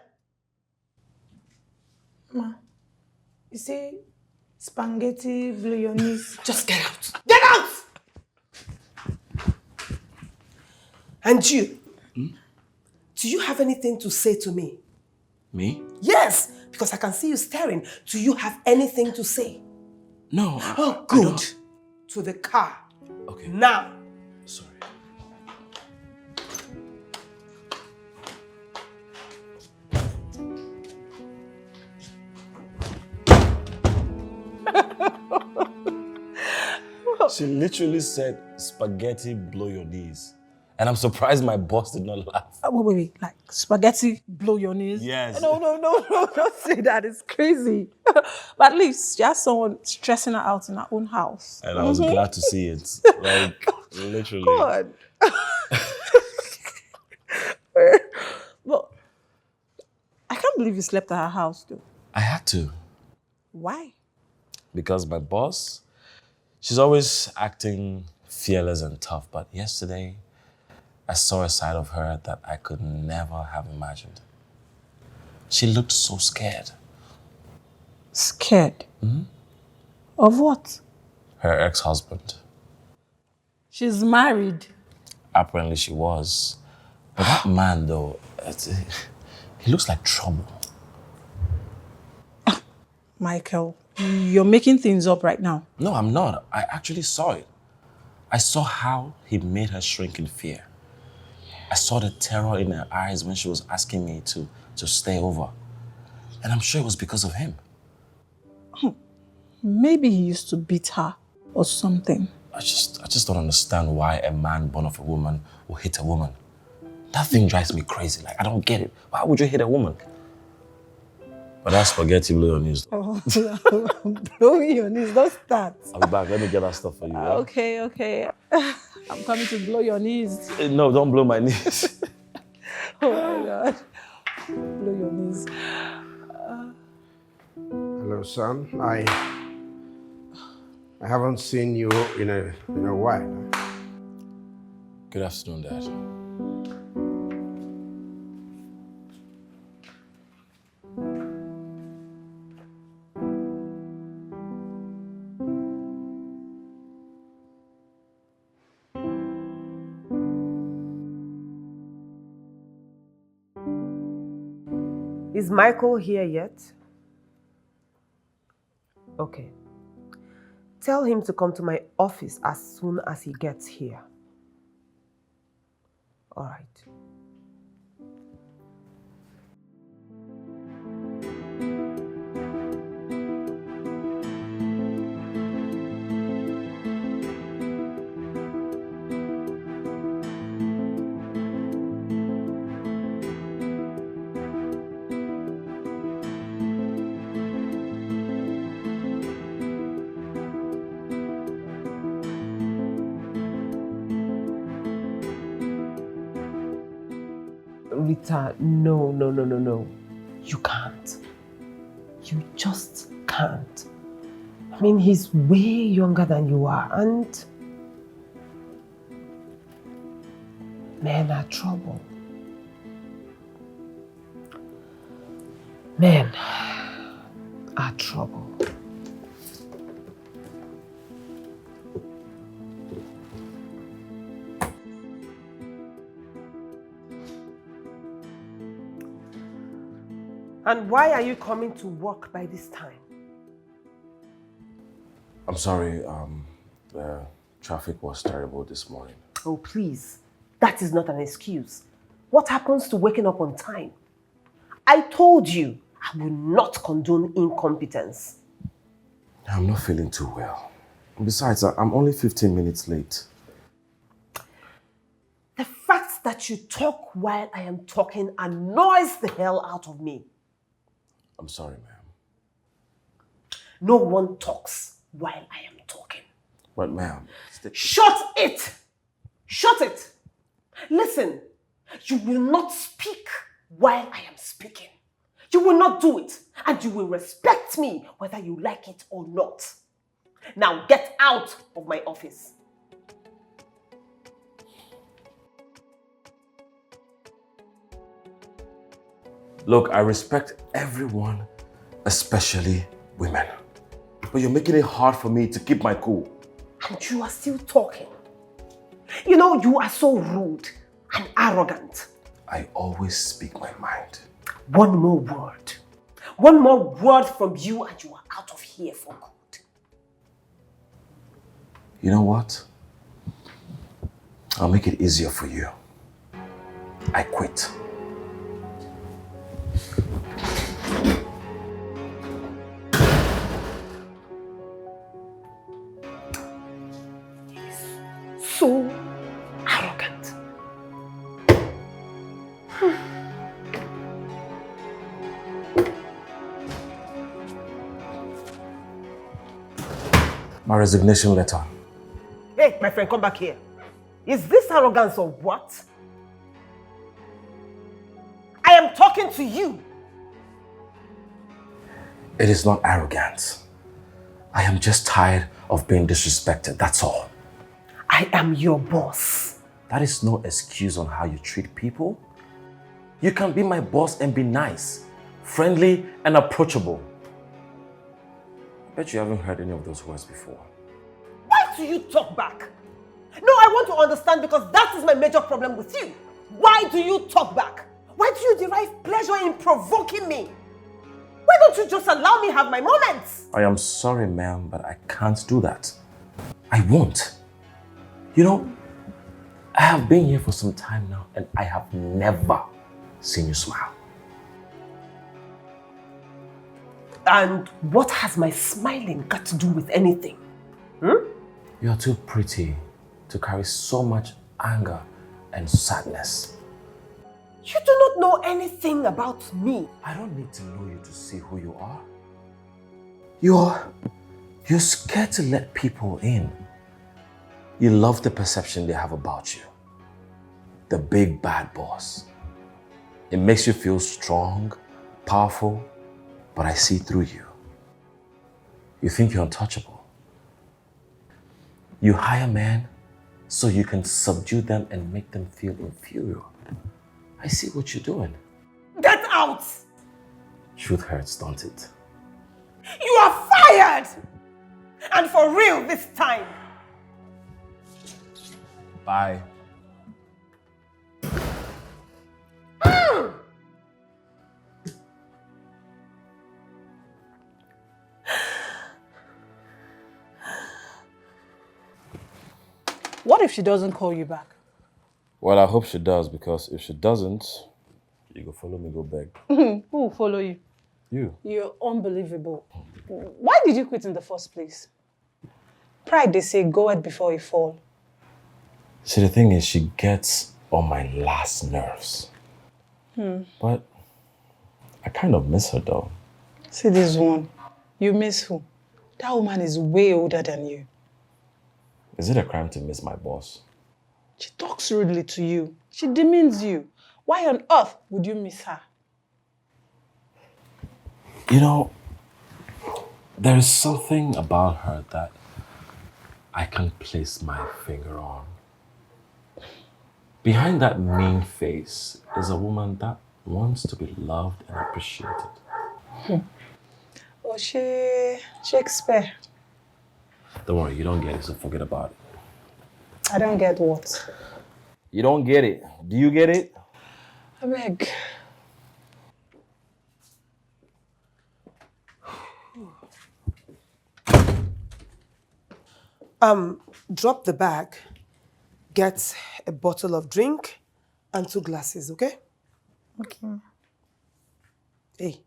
Ma, you say spaghetti bolognese. Just get out. Get out! And you, do you have anything to say to me? Me? Yes, because I can see you staring. Do you have anything to say? No. Oh, good. To the car. Okay. Now. Sorry. She literally said, spaghetti blow your knees. And I'm surprised my boss did not laugh. Wait. Like spaghetti blow your knees? Yes. No, don't say that. It's crazy. But at least she has someone stressing her out in her own house. And I was glad to see it. Like, literally. God. But I can't believe you slept at her house, though. I had to. Why? Because my boss, she's always acting fearless and tough. But yesterday, I saw a side of her that I could never have imagined. She looked so scared. Scared? Mm-hmm. Of what? Her ex-husband. She's married. Apparently she was. But that man, though, he looks like trouble. Michael, you're making things up right now. No, I'm not. I actually saw it. I saw how he made her shrink in fear. I saw the terror in her eyes when she was asking me to stay over. And I'm sure it was because of him. Maybe he used to beat her or something. I just don't understand why a man born of a woman will hit a woman. That thing drives me crazy. Like, I don't get it. Why would you hit a woman? But that's spaghetti blow your knees. Oh, blow your knees, don't start. I'll be back. Let me get that stuff for you. Yeah? Okay. I'm coming to blow your knees. No, don't blow my knees. Oh my God. Blow your knees. Hello, son. I haven't seen you in a while. Good afternoon, Dad. Is Michael here yet? Okay. Tell him to come to my office as soon as he gets here. All right. Rita, no. You can't. You just can't. I mean, he's way younger than you are, and men are trouble. Men are trouble. And why are you coming to work by this time? I'm sorry, the traffic was terrible this morning. Oh, please. That is not an excuse. What happens to waking up on time? I told you I will not condone incompetence. I'm not feeling too well. Besides, I'm only 15 minutes late. The fact that you talk while I am talking annoys the hell out of me. I'm sorry, ma'am. No one talks while I am talking. But ma'am... Shut it! Shut it! Listen, you will not speak while I am speaking. You will not do it, and you will respect me whether you like it or not. Now get out of my office. Look, I respect everyone, especially women. But you're making it hard for me to keep my cool. And you are still talking. You know, you are so rude and arrogant. I always speak my mind. One more word. One more word from you and you are out of here for good. You know what? I'll make it easier for you. I quit. So arrogant. My resignation letter. Hey, my friend, come back here. Is this arrogance or what? I am talking to you. It is not arrogance. I am just tired of being disrespected, that's all. I am your boss. That is no excuse on how you treat people. You can be my boss and be nice, friendly, and approachable. I bet you haven't heard any of those words before. Why do you talk back? No, I want to understand because that is my major problem with you. Why do you talk back? Why do you derive pleasure in provoking me? Why don't you just allow me have my moments? I am sorry, ma'am, but I can't do that. I won't. You know, I have been here for some time now and I have never seen you smile. And what has my smiling got to do with anything? You are too pretty to carry so much anger and sadness. You do not know anything about me. I don't need to know you to see who you are. You're scared to let people in. You love the perception they have about you. The big bad boss. It makes you feel strong, powerful, but I see through you. You think you're untouchable. You hire men so you can subdue them and make them feel inferior. I see what you're doing. Get out! Truth hurts, don't it? You are fired! And for real this time. Bye. What if she doesn't call you back? Well, I hope she does, because if she doesn't, you go follow me, go beg. Who will follow you? You. You're unbelievable. Why did you quit in the first place? Pride, they say, goeth before a fall. See, the thing is, she gets on my last nerves. But I kind of miss her, though. See this one. You miss who? That woman is way older than you. Is it a crime to miss my boss? She talks rudely to you. She demeans you. Why on earth would you miss her? You know, there is something about her that I can place my finger on. Behind that mean face is a woman that wants to be loved and appreciated. Oh, Shakespeare. Don't worry, you don't get it, so forget about it. I don't get what. You don't get it. Do you get it? I beg. Drop the bag, get a bottle of drink and 2 glasses, okay? Okay. Hey.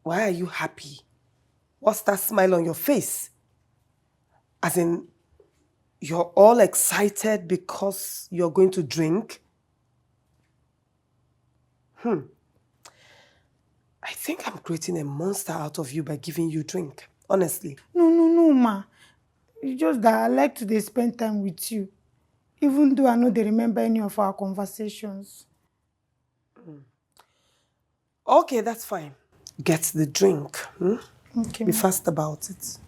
Why are you happy? What's that smile on your face? As in, you're all excited because you're going to drink? I think I'm creating a monster out of you by giving you drink. Honestly. No, ma. It's just that I like to spend time with you. even though I know they remember any of our conversations. Okay, that's fine. Get the drink. Okay. Be fast about it.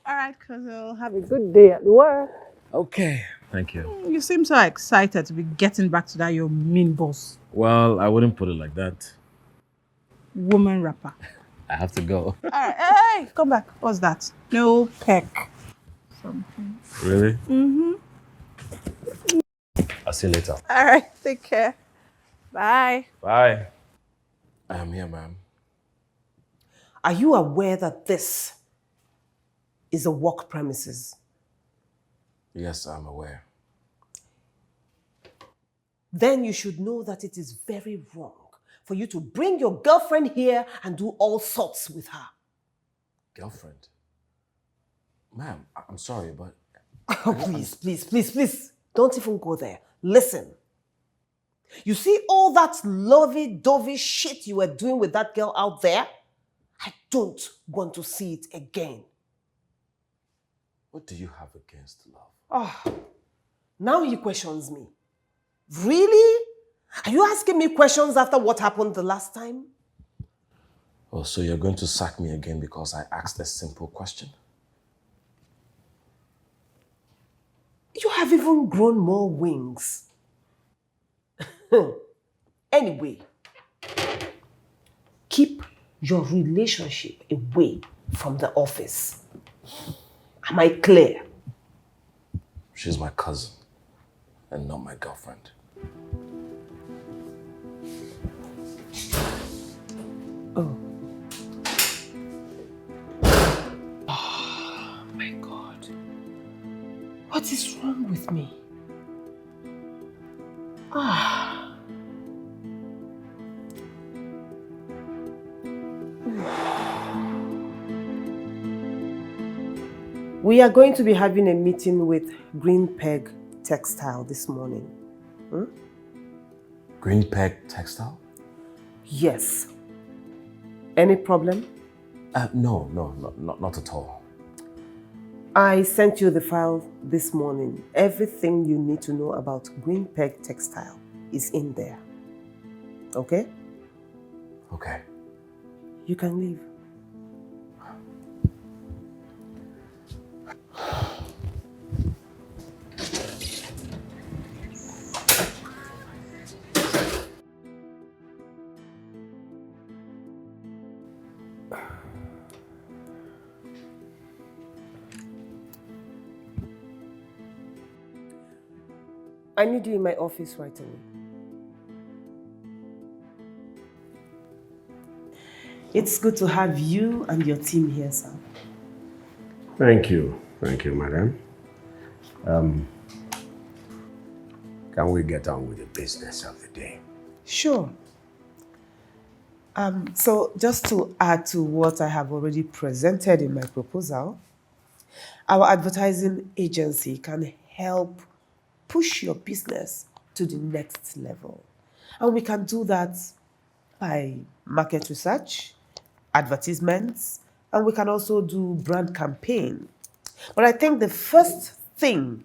All right, Cousin. Have a good day at work. Okay, thank you. You seem so excited to be getting back to that your mean boss. Well, I wouldn't put it like that. Woman rapper. I have to go. All right, hey, come back. What's that? No peck. Something. Really? Mm-hmm. I'll see you later. All right, take care. Bye. Bye. I am here, ma'am. Are you aware that this is a work premises? Yes, I'm aware. Then you should know that it is very wrong for you to bring your girlfriend here and do all sorts with her. Girlfriend? Ma'am, I'm sorry, but... Oh, please. Don't even go there. Listen. You see all that lovey-dovey shit you were doing with that girl out there? I don't want to see it again. What do you have against love? Oh, now he questions me. Really? Are you asking me questions after what happened the last time? Oh, so you're going to sack me again because I asked a simple question? You have even grown more wings. Anyway, keep your relationship away from the office. Am I clear? She's my cousin and not my girlfriend. Oh. Oh my God. What is wrong with me? We are going to be having a meeting with Green Peg Textile this morning. Green Peg Textile? Yes. Any problem? No, not at all. I sent you the file this morning. Everything you need to know about Green Peg Textile is in there. Okay? Okay. You can leave. I need you in my office right away. It's good to have you and your team here, sir. Thank you, madam. Can we get on with the business of the day? Sure. So just to add to what I have already presented in my proposal, our advertising agency can help push your business to the next level. And we can do that by market research, advertisements, and we can also do brand campaign. But I think the first thing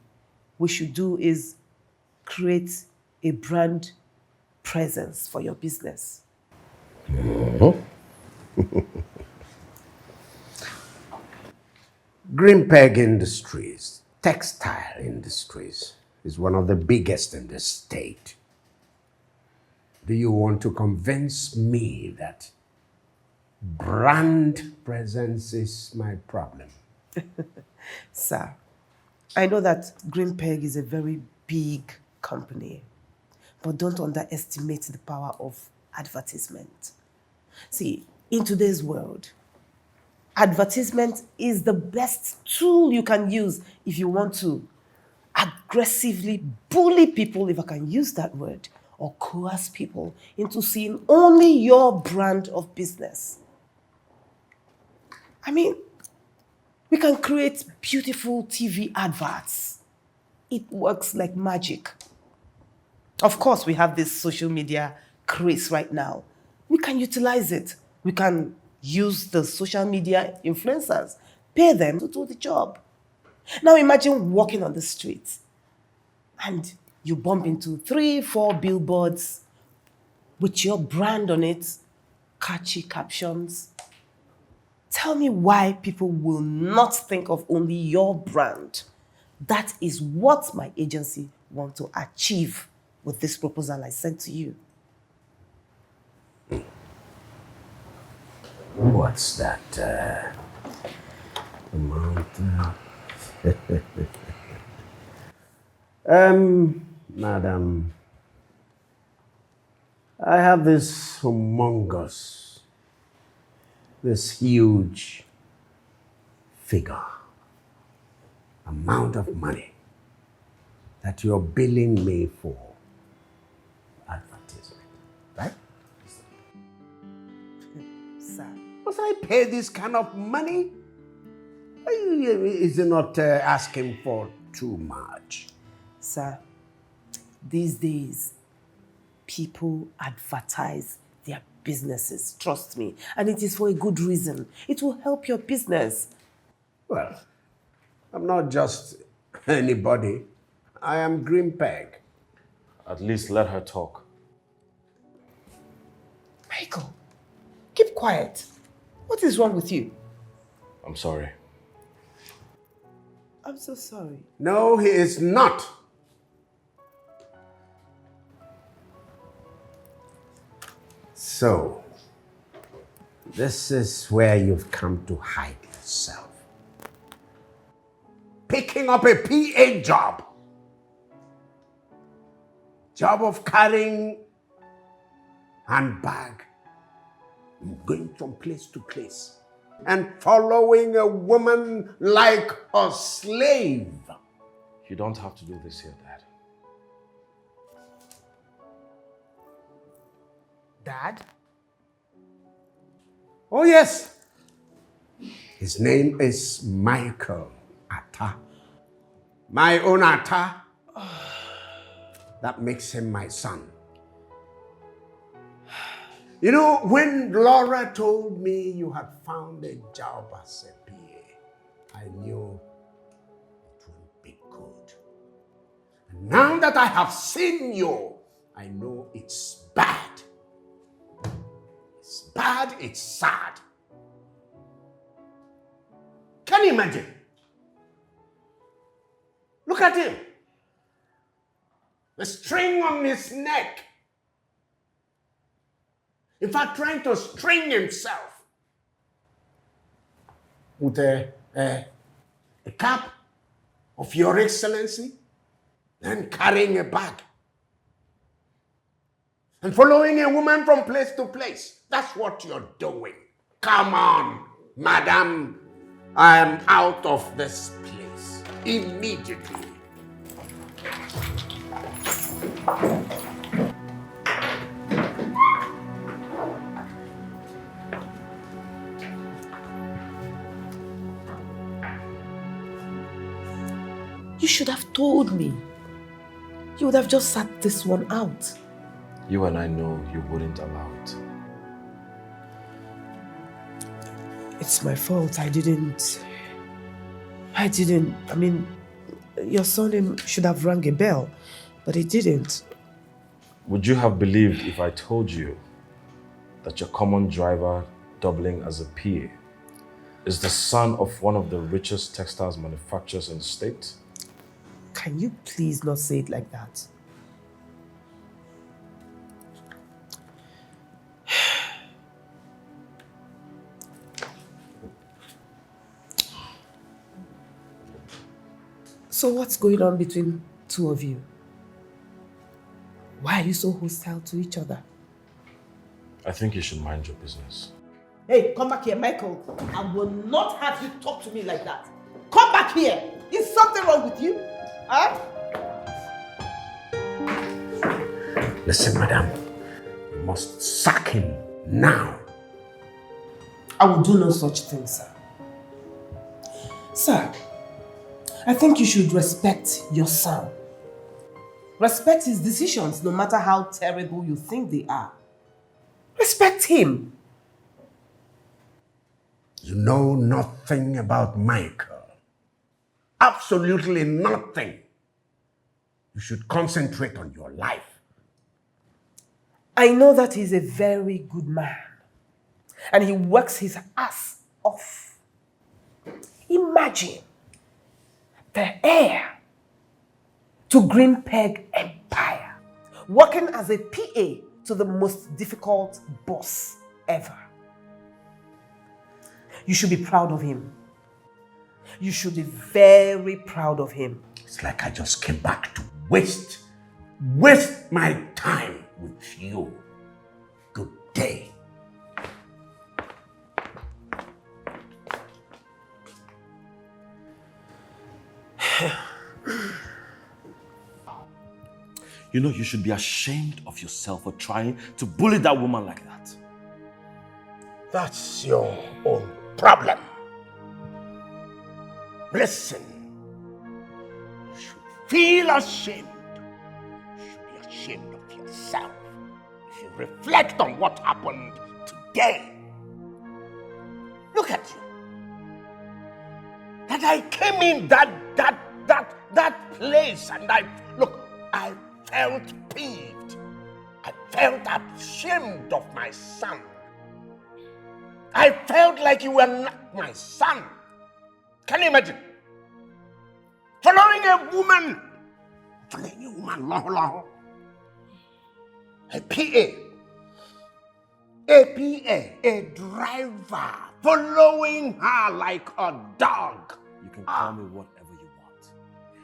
we should do is create a brand presence for your business. Green Peg Industries, textile industries, is one of the biggest in the state. Do you want to convince me that brand presence is my problem? Sir, I know that Green Peg is a very big company, but don't underestimate the power of advertisement. See, in today's world, advertisement is the best tool you can use if you want to aggressively bully people, if I can use that word, or coerce people into seeing only your brand of business. I mean, we can create beautiful TV adverts. It works like magic. Of course, we have this social media craze right now. We can utilize it. We can use the social media influencers, pay them to do the job. Now imagine walking on the street and you bump into 3-4 billboards with your brand on it, catchy captions. Tell me why people will not think of only your brand. That is what my agency wants to achieve with this proposal I sent to you. What's that amount? Madam, I have this huge figure, amount of money that you're billing me for advertisement, right? Sir. Must I pay this kind of money? Is it not asking for too much? Sir, these days, people advertise their businesses, trust me, and it is for a good reason. It will help your business. Well, I'm not just anybody. I am Green Peg. At least let her talk. Michael, keep quiet. What is wrong with you? I'm sorry. I'm so sorry. No, he is not. So, this is where you've come to hide yourself. Picking up a PA job. Job of carrying handbag, going from place to place, and following a woman like a slave. You don't have to do this here, Dad. Dad? Oh, yes. His name is Michael Atta. My own Atta. That makes him my son. You know, when Laura told me you had found a job as a PA, I knew it would be good. And now that I have seen you, I know it's bad. It's bad, it's sad. Can you imagine? Look at him. The string on his neck. In fact, trying to string himself with a cap of Your Excellency, and carrying a bag. And following a woman from place to place. That's what you're doing. Come on, madam. I am out of this place immediately. You should have told me. You would have just sat this one out. You and I know you wouldn't allow it. It's my fault. I didn't. I mean, your son should have rang a bell, but he didn't. Would you have believed if I told you that your common driver, doubling as a PA, is the son of one of the richest textiles manufacturers in the state? Can you please not say it like that? So what's going on between two of you? Why are you so hostile to each other? I think you should mind your business. Hey, come back here, Michael. I will not have you talk to me like that. Come back here. Is something wrong with you? Huh? Listen, madam. You must sack him now. I will do no such thing, sir. Sir, I think you should respect your son. Respect his decisions, no matter how terrible you think they are. Respect him. You know nothing about Michael. Absolutely nothing. You should concentrate on your life. I know that he's a very good man. And he works his ass off. Imagine the heir to Green Peg Empire, working as a PA to the most difficult boss ever. You should be proud of him. You should be very proud of him. It's like I just came back to waste my time with you. Good day. You know, you should be ashamed of yourself for trying to bully that woman like that. That's your own problem. Listen, you should feel ashamed. You should be ashamed of yourself. If you reflect on what happened today, look at you. That I came in that place and I felt peeved. I felt ashamed of my son. I felt like you were not my son. Can you imagine? Following a woman, a driver, following her like a dog. You can call me whatever you want.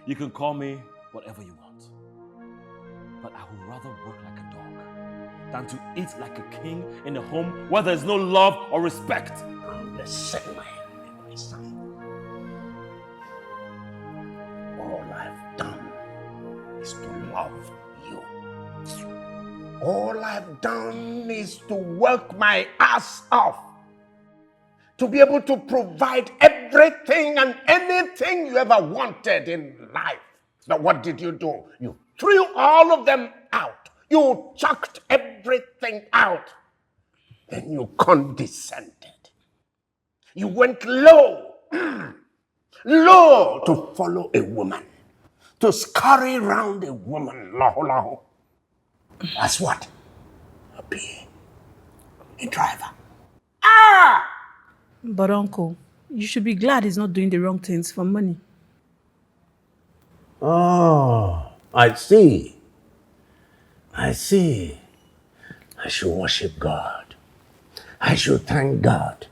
You can call me whatever you want. But I would rather work like a dog than to eat like a king in a home where there's no love or respect. Listen, my son. All I've done is to love you. All I've done is to work my ass off to be able to provide everything and anything you ever wanted in life. Now, what did you do? You threw all of them out. You chucked everything out Then you condescended. You went low, low to follow a woman, to scurry around a woman, laho. That's what? A PA, a driver. But uncle, you should be glad he's not doing the wrong things for money. Oh, I see. I see. I should worship God. I should thank God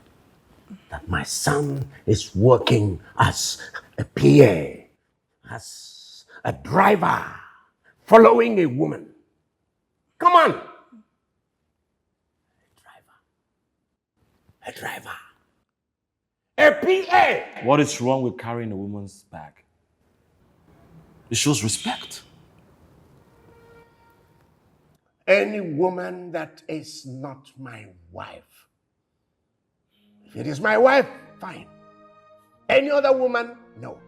that my son is working as a PA, as a driver, following a woman. Come on. A driver. A PA. What is wrong with carrying a woman's bag? It shows respect. Any woman that is not my wife. If it is my wife, fine. Any other woman, no.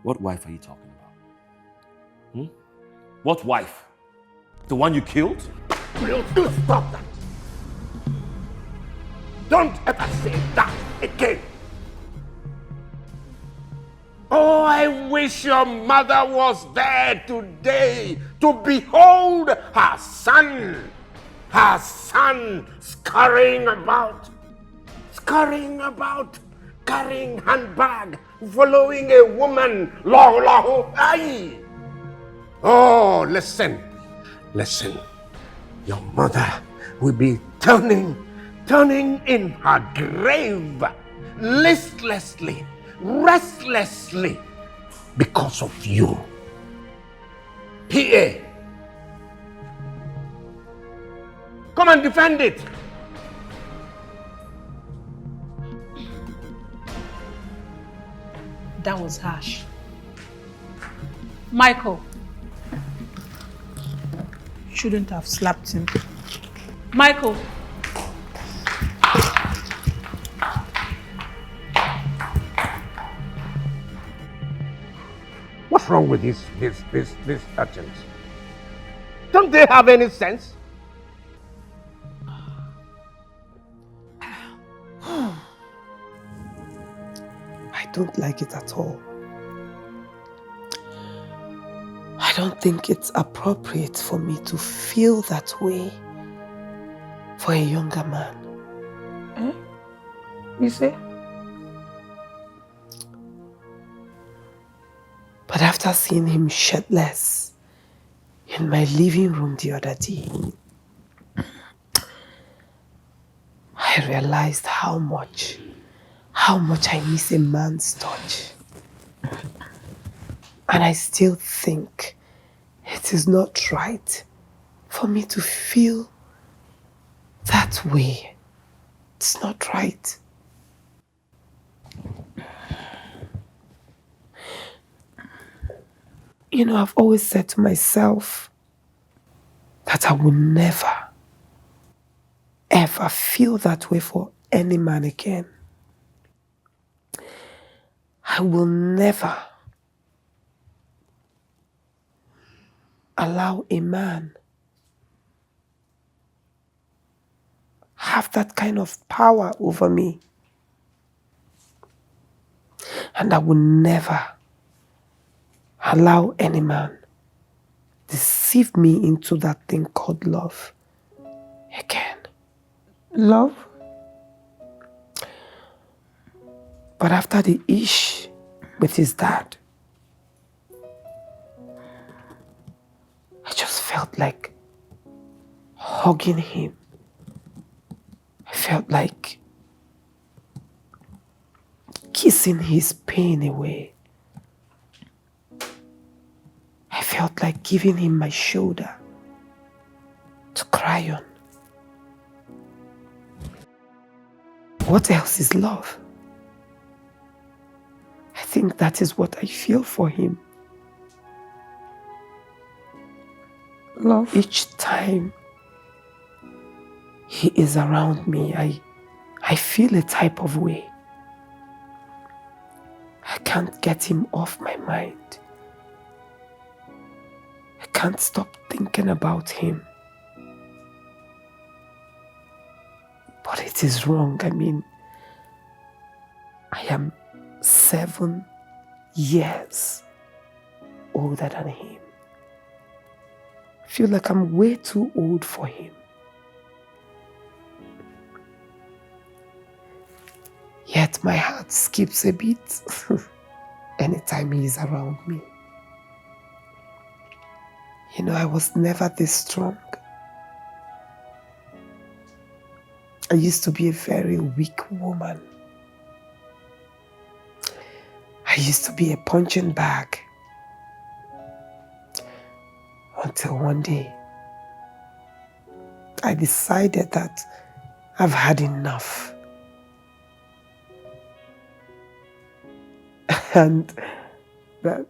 What wife are you talking about? What wife? The one you killed? Will you stop that? Don't ever say that again. Oh, I wish your mother was there today to behold her son scurrying about, carrying handbag, following a woman, aye. Oh, listen, your mother will be turning in her grave, listlessly, restlessly, because of you. PA, come and defend it. That was harsh. Michael, shouldn't have slapped him. Michael. What's wrong with these urchins? Don't they have any sense? I don't like it at all. I don't think it's appropriate for me to feel that way for a younger man. You say? But after seeing him shirtless in my living room the other day, I realized how much I miss a man's touch. And I still think it is not right for me to feel that way. It's not right. You know, I've always said to myself that I will never, ever feel that way for any man again. I will never allow a man have that kind of power over me. And I will never allow any man deceive me into that thing called love again. Love? But after the ish with his dad, I just felt like hugging him. I felt like kissing his pain away. I felt like giving him my shoulder to cry on. What else is love? I think that is what I feel for him. Love? Each time he is around me, I feel a type of way. I can't get him off my mind. I can't stop thinking about him. But it is wrong. I mean, I am 7 years older than him. I feel like I'm way too old for him. Yet my heart skips a bit anytime he is around me. You know, I was never this strong. I used to be a very weak woman. I used to be a punching bag. Until one day, I decided that I've had enough. And that...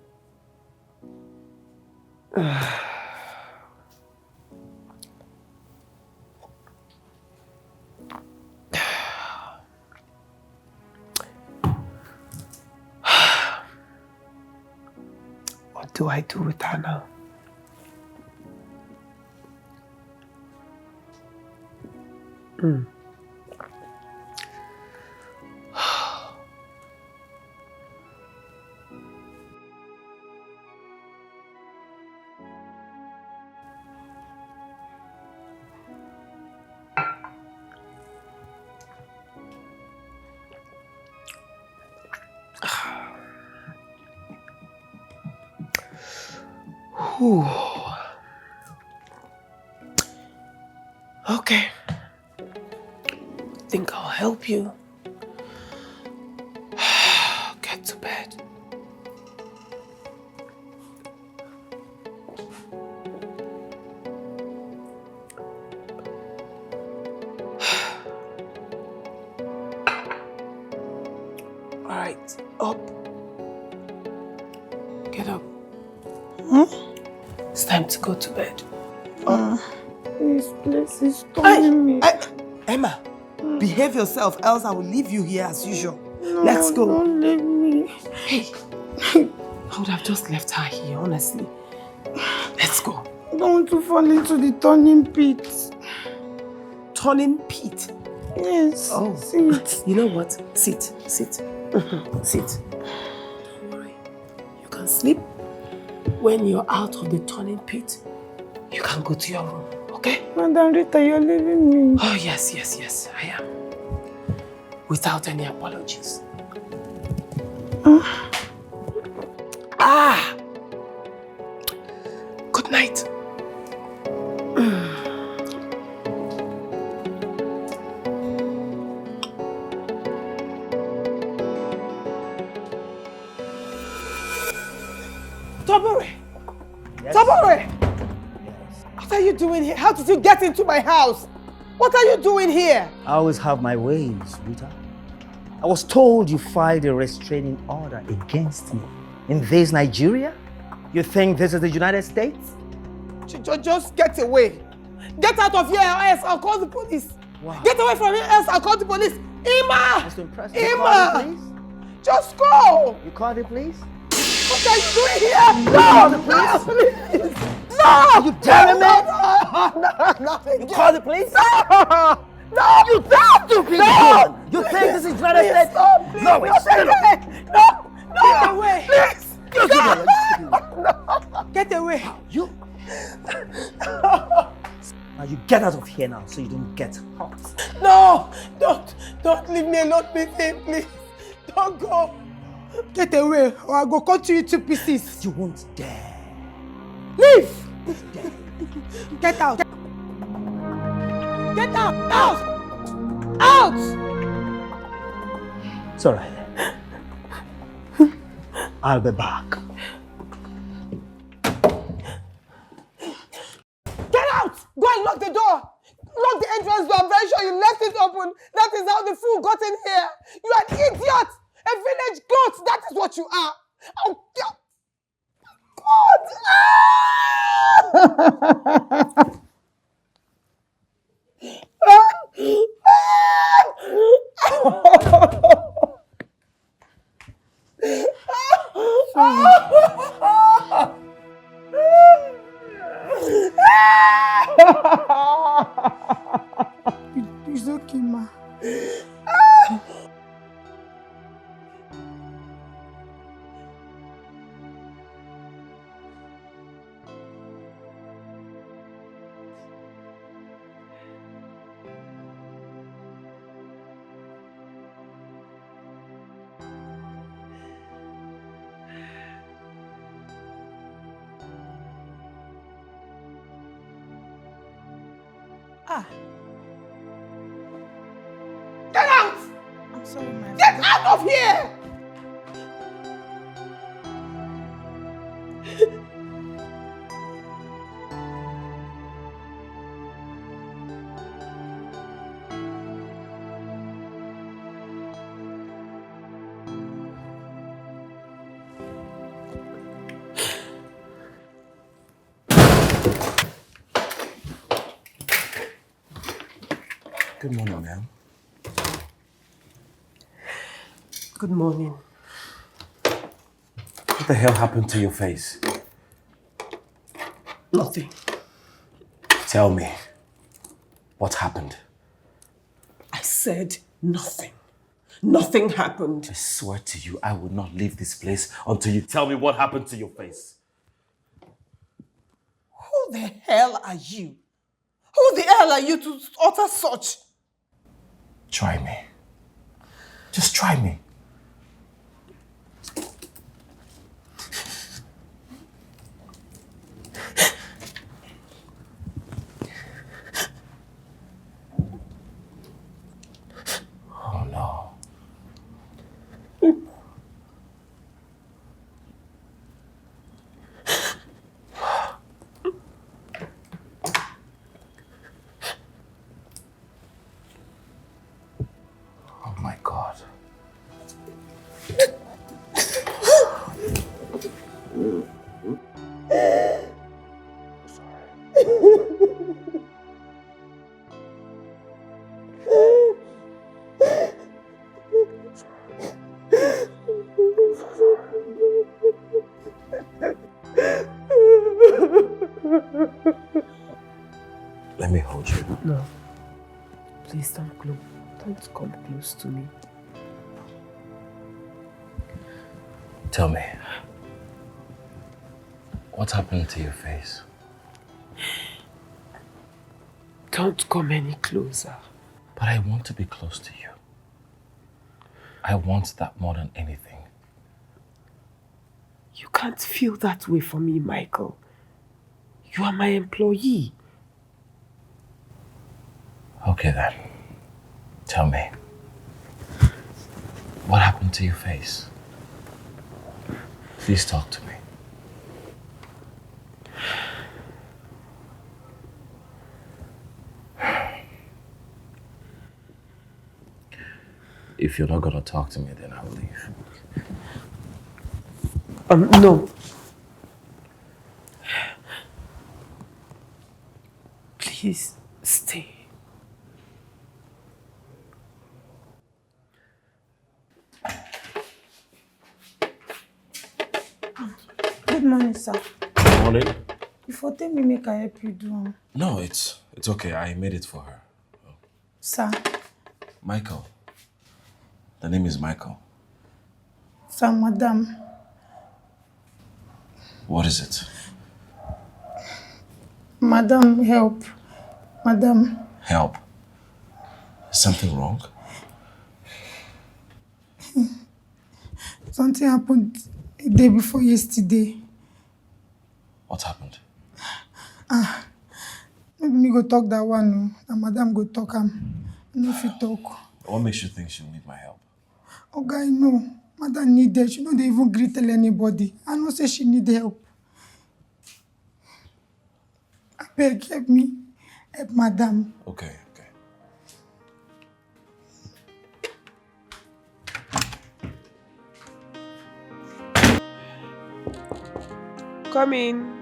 What do I do with her now? Okay. Think I'll help you. Get to bed. All right, up. Get up. It's time to go to bed. Up. Please, it's stopping me. Emma, behave yourself, else I will leave you here as usual. No, Let's go. Don't leave me. Hey, I would have just left her here, honestly. Let's go. I don't want to fall into the turning pit. Turning pit? Yes. Oh. Sit. You know what? Sit. Sit. Don't worry. You can sleep. When you're out of the turning pit, you can go to your room, okay? Madam Rita, you're leaving me. Oh, yes, I am. Without any apologies. Good night. Tobore! Yes. Tobore! What are you doing here? How did you get into my house? What are you doing here? I always have my ways, Rita. I was told you filed a restraining order against me. In this Nigeria? You think this is the United States? Just get away. Get out of here or else I'll call the police. Wow. Get away from here or else I'll call the police. Ima! That's impressive. Ima! Just go! You call the police? What are you doing here? No! The police? Please! No! Are you telling me? No! You call the police? No! No! You stupid! No! You think this is United States? Stop, please! No, it's Get away! No! Get away! Please! No! Get away! You? Now you get out of here now so you don't get hurt. No! Don't leave me alone with him, please! Don't go! Get away or I'll go cut you into pieces. You won't dare. Leave! Get out! Get out! Out! Out! It's all right. I'll be back. Get out! Go and lock the door! Lock the entrance door. I'm very sure you left it open. That is how the fool got in here. You are an idiot! A village goat! That is what you are! Oh, It's okay, ma. Get out! I'm sorry, my Get out of here! Good morning, ma'am. Good morning. What the hell happened to your face? Nothing. Tell me, what happened? I said nothing. Nothing happened. I swear to you, I will not leave this place until you tell me what happened to your face. Who the hell are you? Who the hell are you to utter such? Try me. Just try me. Oh no. Oh my God. Let me hold you. No. Please don't come close to me. Tell me, what happened to your face? Don't come any closer. But I want to be close to you. I want that more than anything. You can't feel that way for me, Michael. You are my employee. Okay then. Tell me. What happened to your face? Please talk to me. If you're not gonna talk to me, then I'll leave. No. Please, stay. Good morning, sir. Morning. Before tell me make I help you do. No, it's okay. I made it for her. Sir. Michael. The name is Michael. Sir, madam. What is it? Madam, help. Madam. Help. Is something wrong? Something happened a day before yesterday. What happened? Maybe me go talk that one, and madam go talk no fit talk. What makes you think she'll need my help? Oh, guy, no. Madam need help. She no dey even greet tell anybody. I know say she need help. I beg, help me. Help madam. Okay. Come in.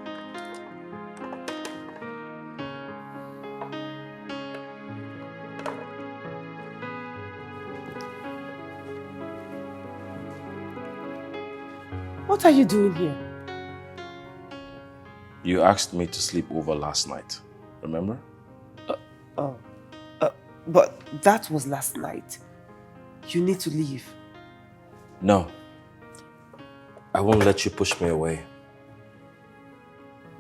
What are you doing here? You asked me to sleep over last night. Remember? But that was last night. You need to leave. No. I won't let you push me away.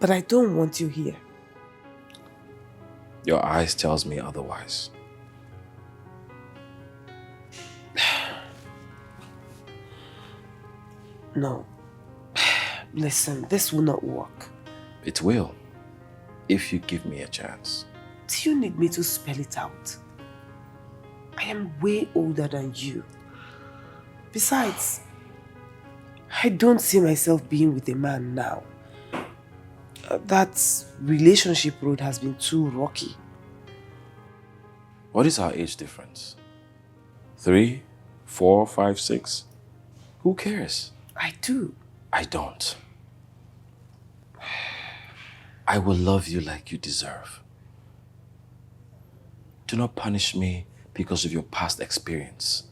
But I don't want you here. Your eyes tells me otherwise. No. Listen, this will not work. It will, if you give me a chance. Do you need me to spell it out? I am way older than you. Besides, I don't see myself being with a man now. That relationship road has been too rocky. What is our age difference? 3, 4, 5, 6? Who cares? I do. I don't. I will love you like you deserve. Do not punish me because of your past experience.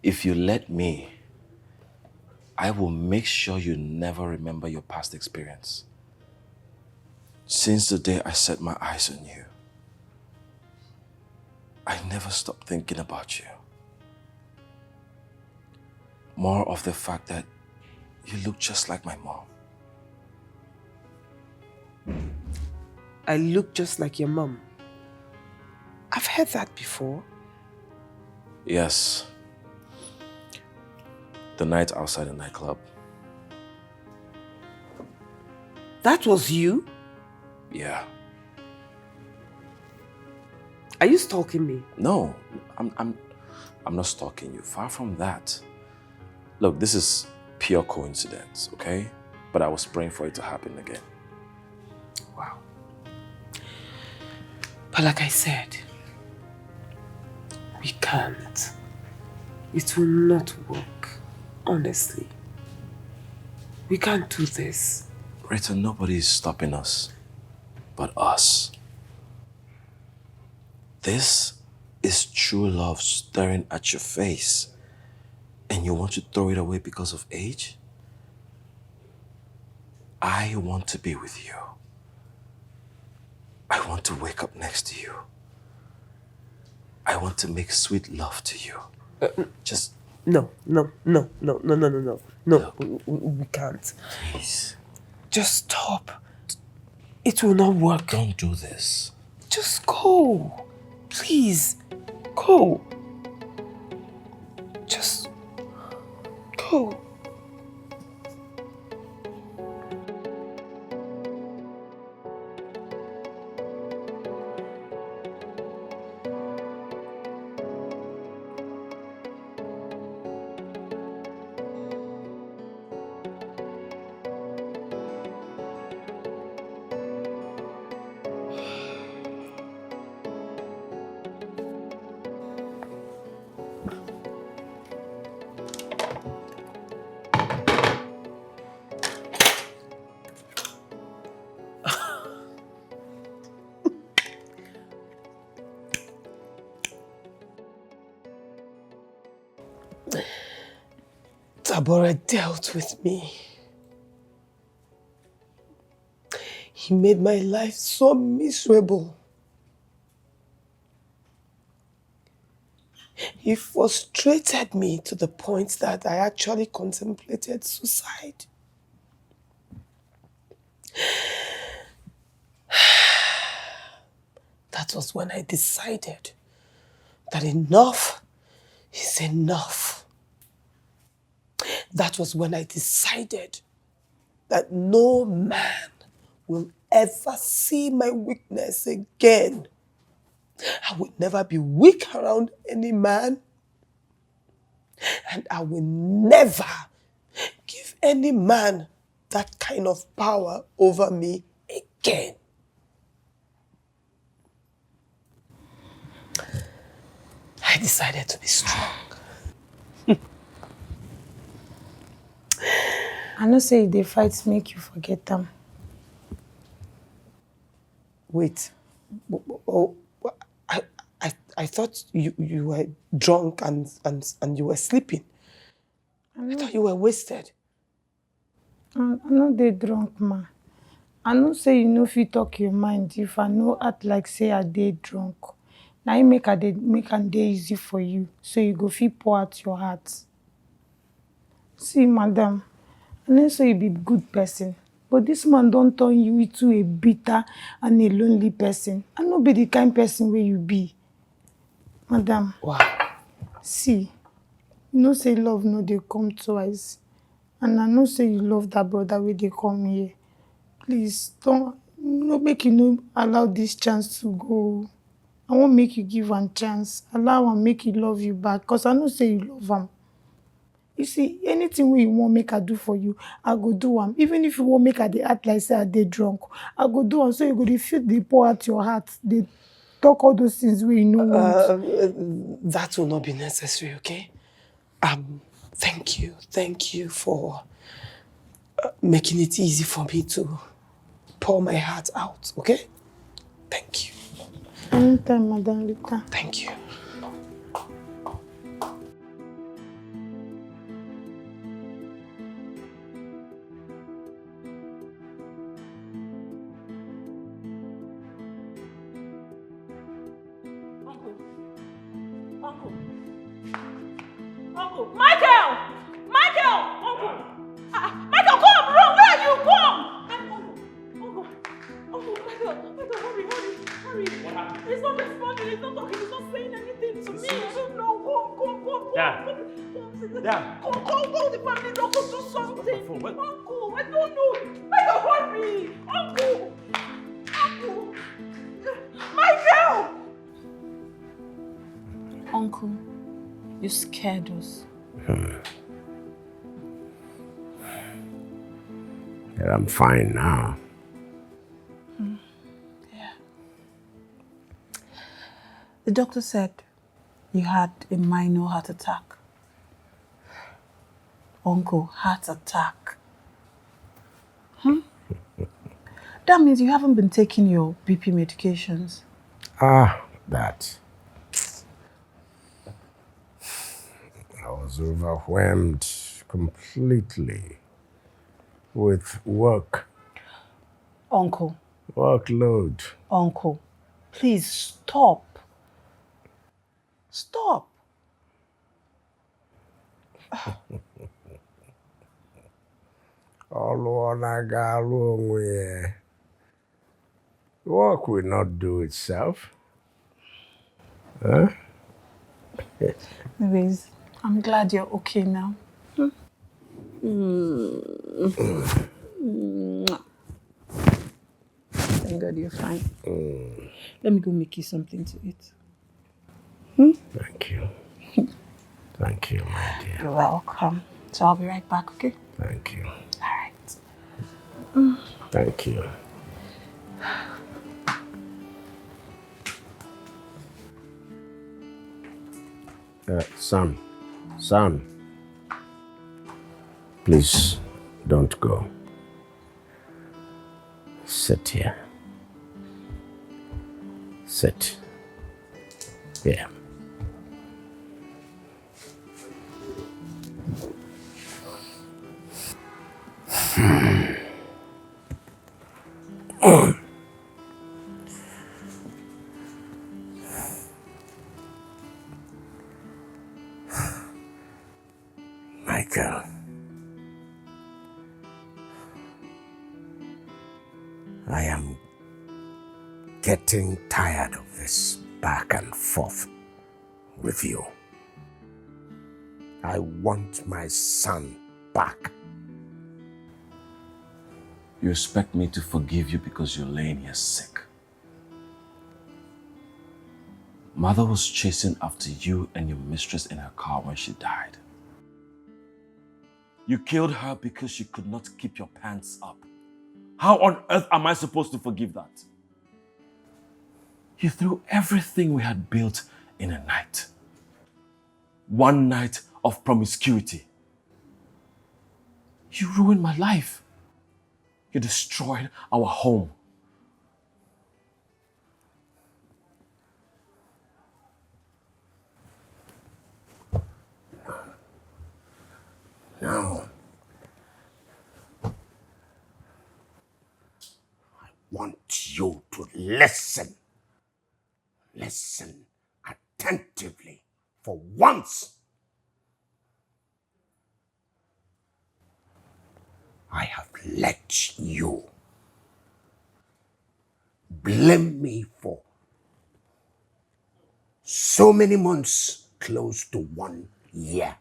If you let me, I will make sure you never remember your past experience. Since the day I set my eyes on you, I never stopped thinking about you. More of the fact that you look just like my mom. I look just like your mom. I've heard that before. Yes. The night outside the nightclub. That was you? Yeah. Are you stalking me? No, I'm not stalking you. Far from that. Look, this is pure coincidence, okay? But I was praying for it to happen again. Wow. But like I said, we can't. It will not work. Honestly. We can't do this. Rita, nobody is stopping us but us. This is true love staring at your face, and you want to throw it away because of age? I want to be with you. I want to wake up next to you. I want to make sweet love to you. Just... No, we can't. Please. Just stop. It will not work. Don't do this. Just go. Please, go. Just go. Tabora dealt with me. He made my life so miserable. He frustrated me to the point that I actually contemplated suicide. That was when I decided that enough is enough. That was when I decided that no man will ever see my weakness again. I would never be weak around any man. And I will never give any man that kind of power over me again. I decided to be strong. I know say they fight make you forget them. Wait. Oh, I thought you were drunk and you were sleeping. I thought you were wasted. I know they drunk, ma. I know say you no fit talk your mind if I no act like say I dey drunk. Now you make am dey easy for you so you go fit pour out your heart. See, madam, I know say you be good person, but this man don't turn you into a bitter and a lonely person. I no be the kind person where you be. Madam, Wow. see, you know say love no dey come twice. And I know say you love that brother wey dey come here. Please, don't no make you no allow this chance to go. I won't make you give am chance. Allow am make you love you back. Cause I know say you love am. You see, anything wey you want make I do for you, I go do am. Even if you want make I dey act like say I dey drunk, I go do am so you go dey feel dey pour out your heart, dey talk all those things wey you no want. That will not be necessary, okay? Thank you for making it easy for me to pour my heart out, okay? Thank you. Anytime, Madam Rita. Thank you. Uncle! Michael! Michael! Uncle! Michael, come! Run! Where are you? Come! Uncle, Michael, hurry. What happened? He's not responding, he's not talking, he's not saying anything to me. I don't know. Come. Dad. Call the family doctor, do something. What? Uncle, I don't know. Michael, hurry! Uncle! Michael! Uncle, you scared us. Yeah, I'm fine now. Yeah. The doctor said you had a minor heart attack. Uncle, heart attack. That means you haven't been taking your BP medications. That. I was overwhelmed completely with work. Uncle. Workload. Uncle, please stop. Stop. Work will not do itself. Huh? Anyways, I'm glad you're okay now. Thank God you're fine. Let me go make you something to eat. Thank you. Thank you, my dear. You're welcome. So I'll be right back, okay? Thank you. All right. Thank you. Son, please don't go. Sit here. Sit. Here. Michael, I am getting tired of this back and forth with you. I want my son back. You expect me to forgive you because you're laying here sick? Mother was chasing after you and your mistress in her car when she died. You killed her because she could not keep your pants up. How on earth am I supposed to forgive that? You threw everything we had built in a night. One night of promiscuity. You ruined my life. You destroyed our home. No. listen. Listen attentively for once. I have let you blame me for so many months, close to 1 year.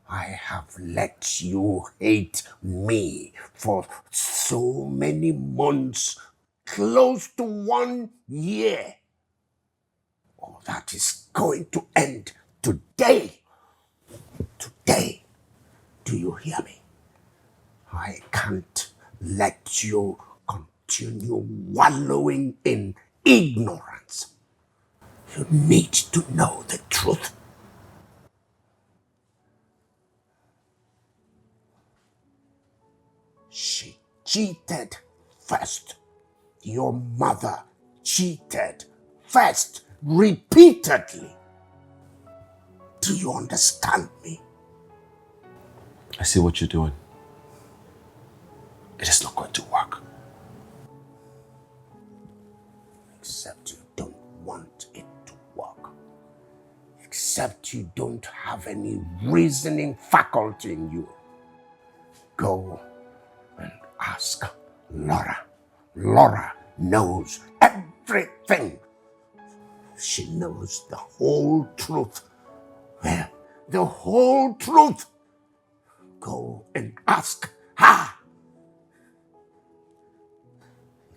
I have let you hate me for so many months, close to 1 year. All that is going to end today. Today. Do you hear me? I can't let you continue wallowing in ignorance. You need to know the truth. She cheated first. Your mother cheated first, repeatedly. Do you understand me? I see what you're doing. It is not going to work. Except you don't want it to work. Except you don't have any reasoning faculty in you. Go and ask Laura. Laura knows everything. She knows the whole truth. Well, the whole truth. Go and ask her.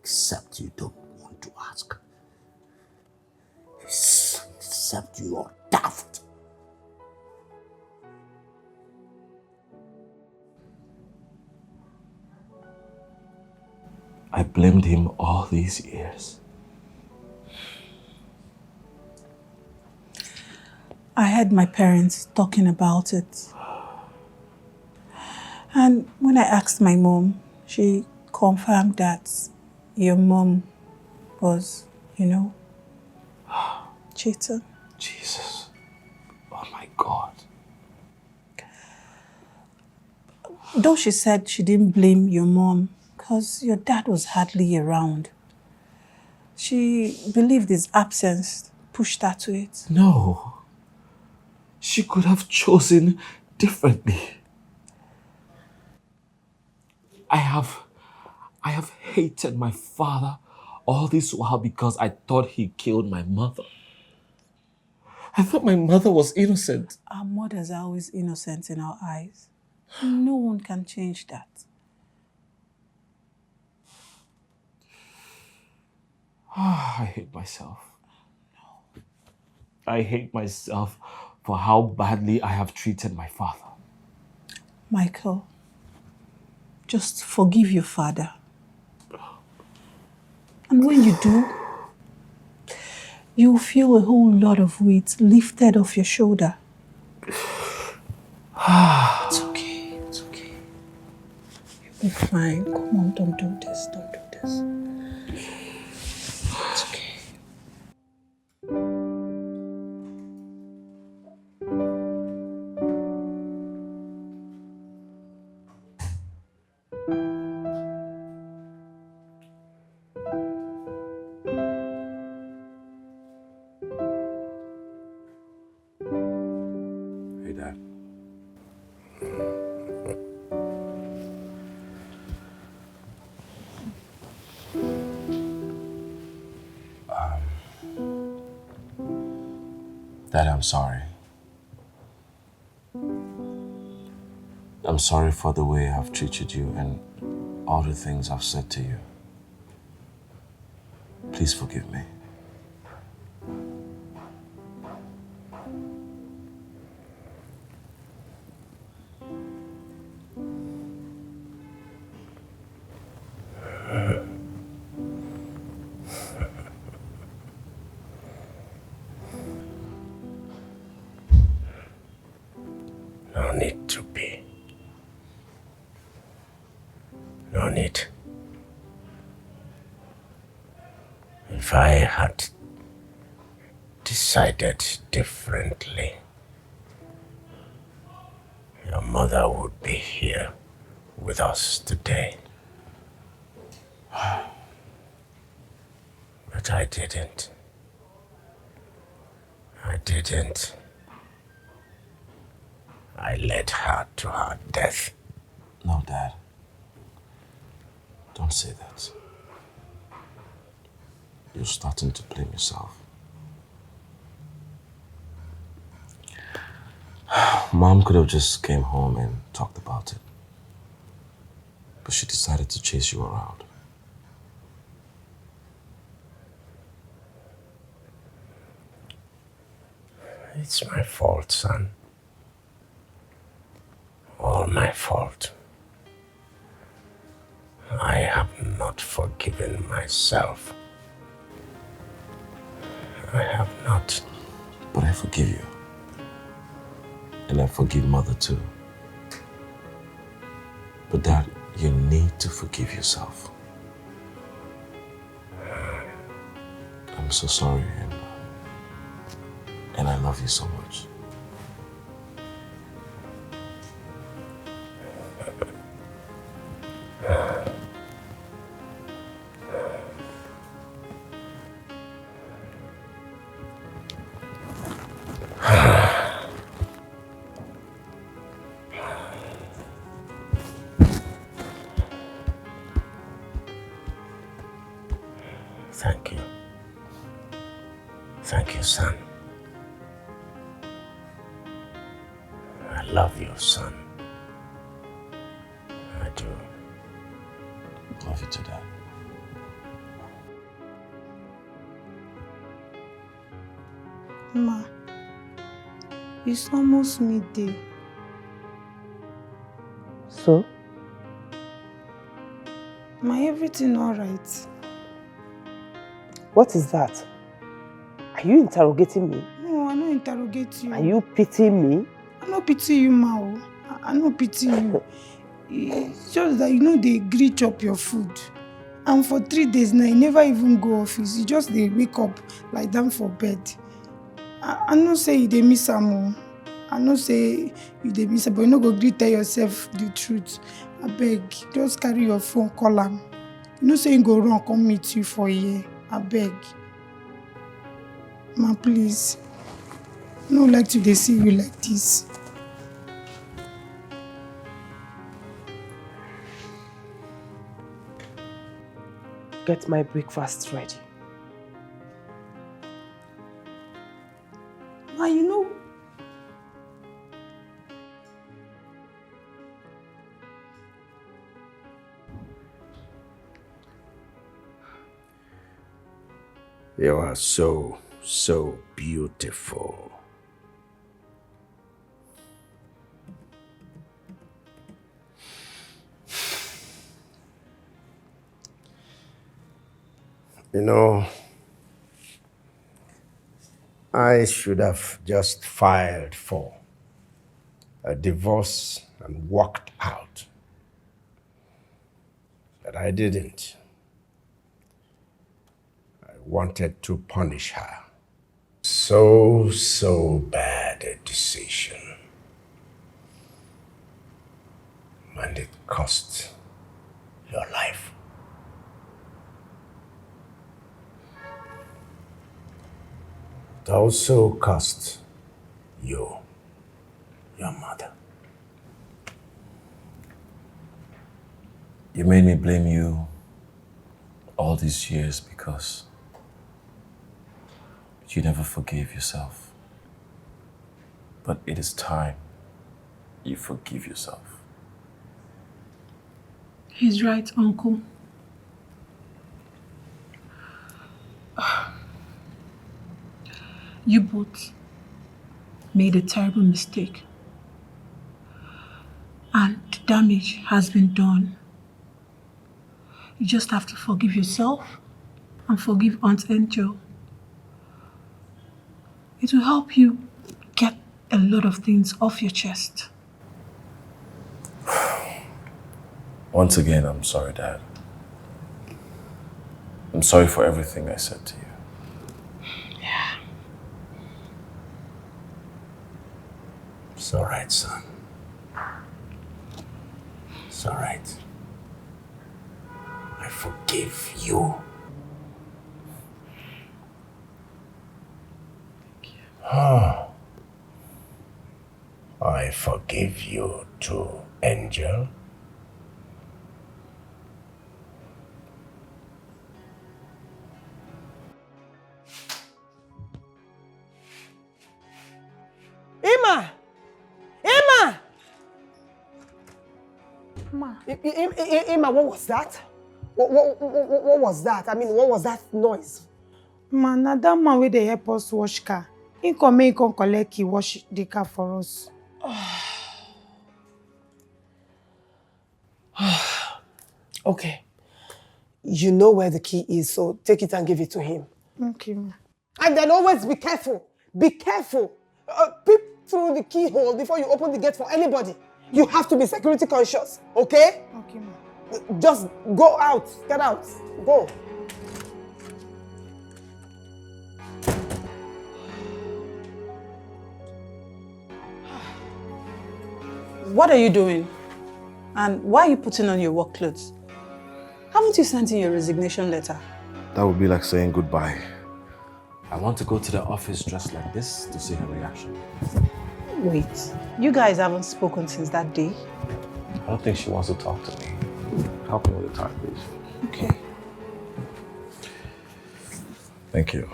Except you don't want to ask. Except you are daft. I blamed him all these years. I heard my parents talking about it. And when I asked my mom, she confirmed that your mom was, cheating. Jesus. Oh my God. Though she said she didn't blame your mom because your dad was hardly around. She believed his absence pushed her to it. No. She could have chosen differently. I have hated my father all this while because I thought he killed my mother. I thought my mother was innocent. Our mothers are always innocent in our eyes. No one can change that. I hate myself. I hate myself for how badly I have treated my father. Michael, just forgive your father. And when you do, you'll feel a whole lot of weight lifted off your shoulder. It's okay, it's okay. You'll be fine. Come on, don't do this, don't do this. It's okay. Hey, Dad. Dad, I'm sorry. I'm sorry for the way I've treated you and all the things I've said to you. Please forgive me. No need to be. No need. If I had decided differently, your mother would be here with us today. But I didn't. I didn't. I led her to her death. No, Dad. Don't say that. You're starting to blame yourself. Mom could have just came home and talked about it. But she decided to chase you around. It's my fault, son. All my fault. I have not forgiven myself. I have not. But I forgive you. And I forgive Mother too. But Dad, you need to forgive yourself. I'm so sorry, and I love you so much. Thank you. Thank you, son. I love you, son. I do. Love you too, Dad. Ma, it's almost midday. So? Ma, everything alright? What is that? Are you interrogating me? No, I don't interrogate you. Are you pitying me? I no pity you, Ma. I no pity you. It's just that they gree chop your food. And for 3 days now, you never even go office. You just they wake up, lie down for bed. I no say you dey miss am. I no say you dey miss am, but you no go gree tell yourself the truth. Abeg, just carry your phone, call am. You know say you go run come meet you for here. Abeg. Ma, please. I no like to dey see you like this. Get my breakfast ready. Ma, you know. You are so, so beautiful. You know, I should have just filed for a divorce and walked out. But I didn't. I wanted to punish her. So, so bad a decision. And it cost your life. It also cost you, your mother. You made me blame you all these years because you never forgave yourself. But it is time you forgive yourself. He's right, Uncle. You both made a terrible mistake. And the damage has been done. You just have to forgive yourself and forgive Aunt Angel. It will help you get a lot of things off your chest. Once again, I'm sorry, Dad. I'm sorry for everything I said to you. Yeah. It's all right, son. It's all right. I forgive you. I forgive you too, Angel. Emma! Emma! Ma. Emma, what was that? What was that? I mean, what was that noise? Ma, na that man wey dey help us wash car. He come make him collect key wash the car for us. Okay. You know where the key is, so take it and give it to him. Okay, ma. And then always be careful. Be careful. Peep through the keyhole before you open the gate for anybody. You have to be security conscious, okay? Okay, ma. Just go out. Get out. Go. What are you doing? And why are you putting on your work clothes? Haven't you sent in your resignation letter? That would be like saying goodbye. I want to go to the office dressed like this to see her reaction. Wait, you guys haven't spoken since that day? I don't think she wants to talk to me. Help me with the time, please. Okay. Thank you.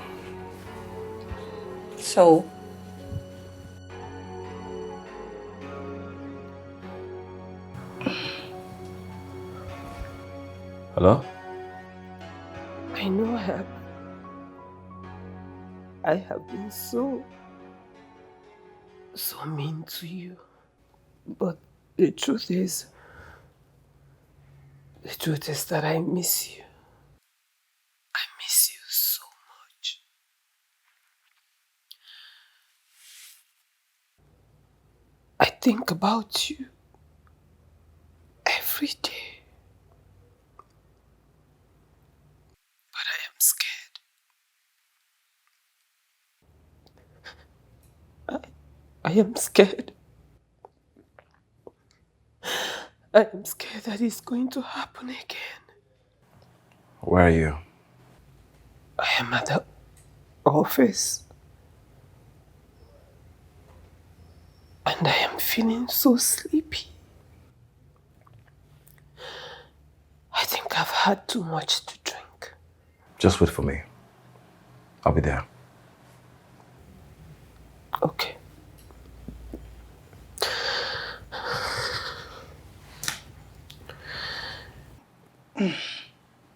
So? Hello? I know I have been so mean to you. But the truth is that I miss you. I miss you so much. I think about you every day. But I am scared. I am scared. I am scared that it's going to happen again. Where are you? I am at the office. And I am feeling so sleepy. I think I've had too much to drink. Just wait for me. I'll be there. Okay.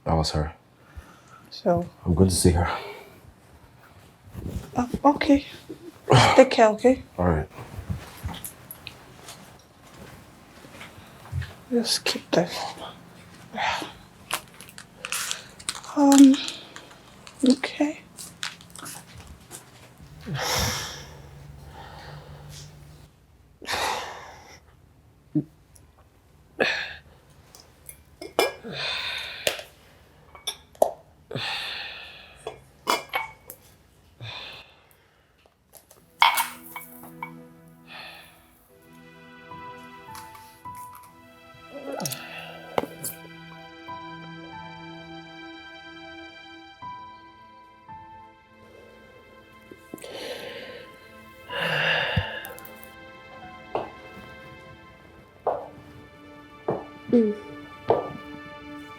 That was her. So? I'm going to see her. Okay. Take care, okay? All right. Just keep that. Okay.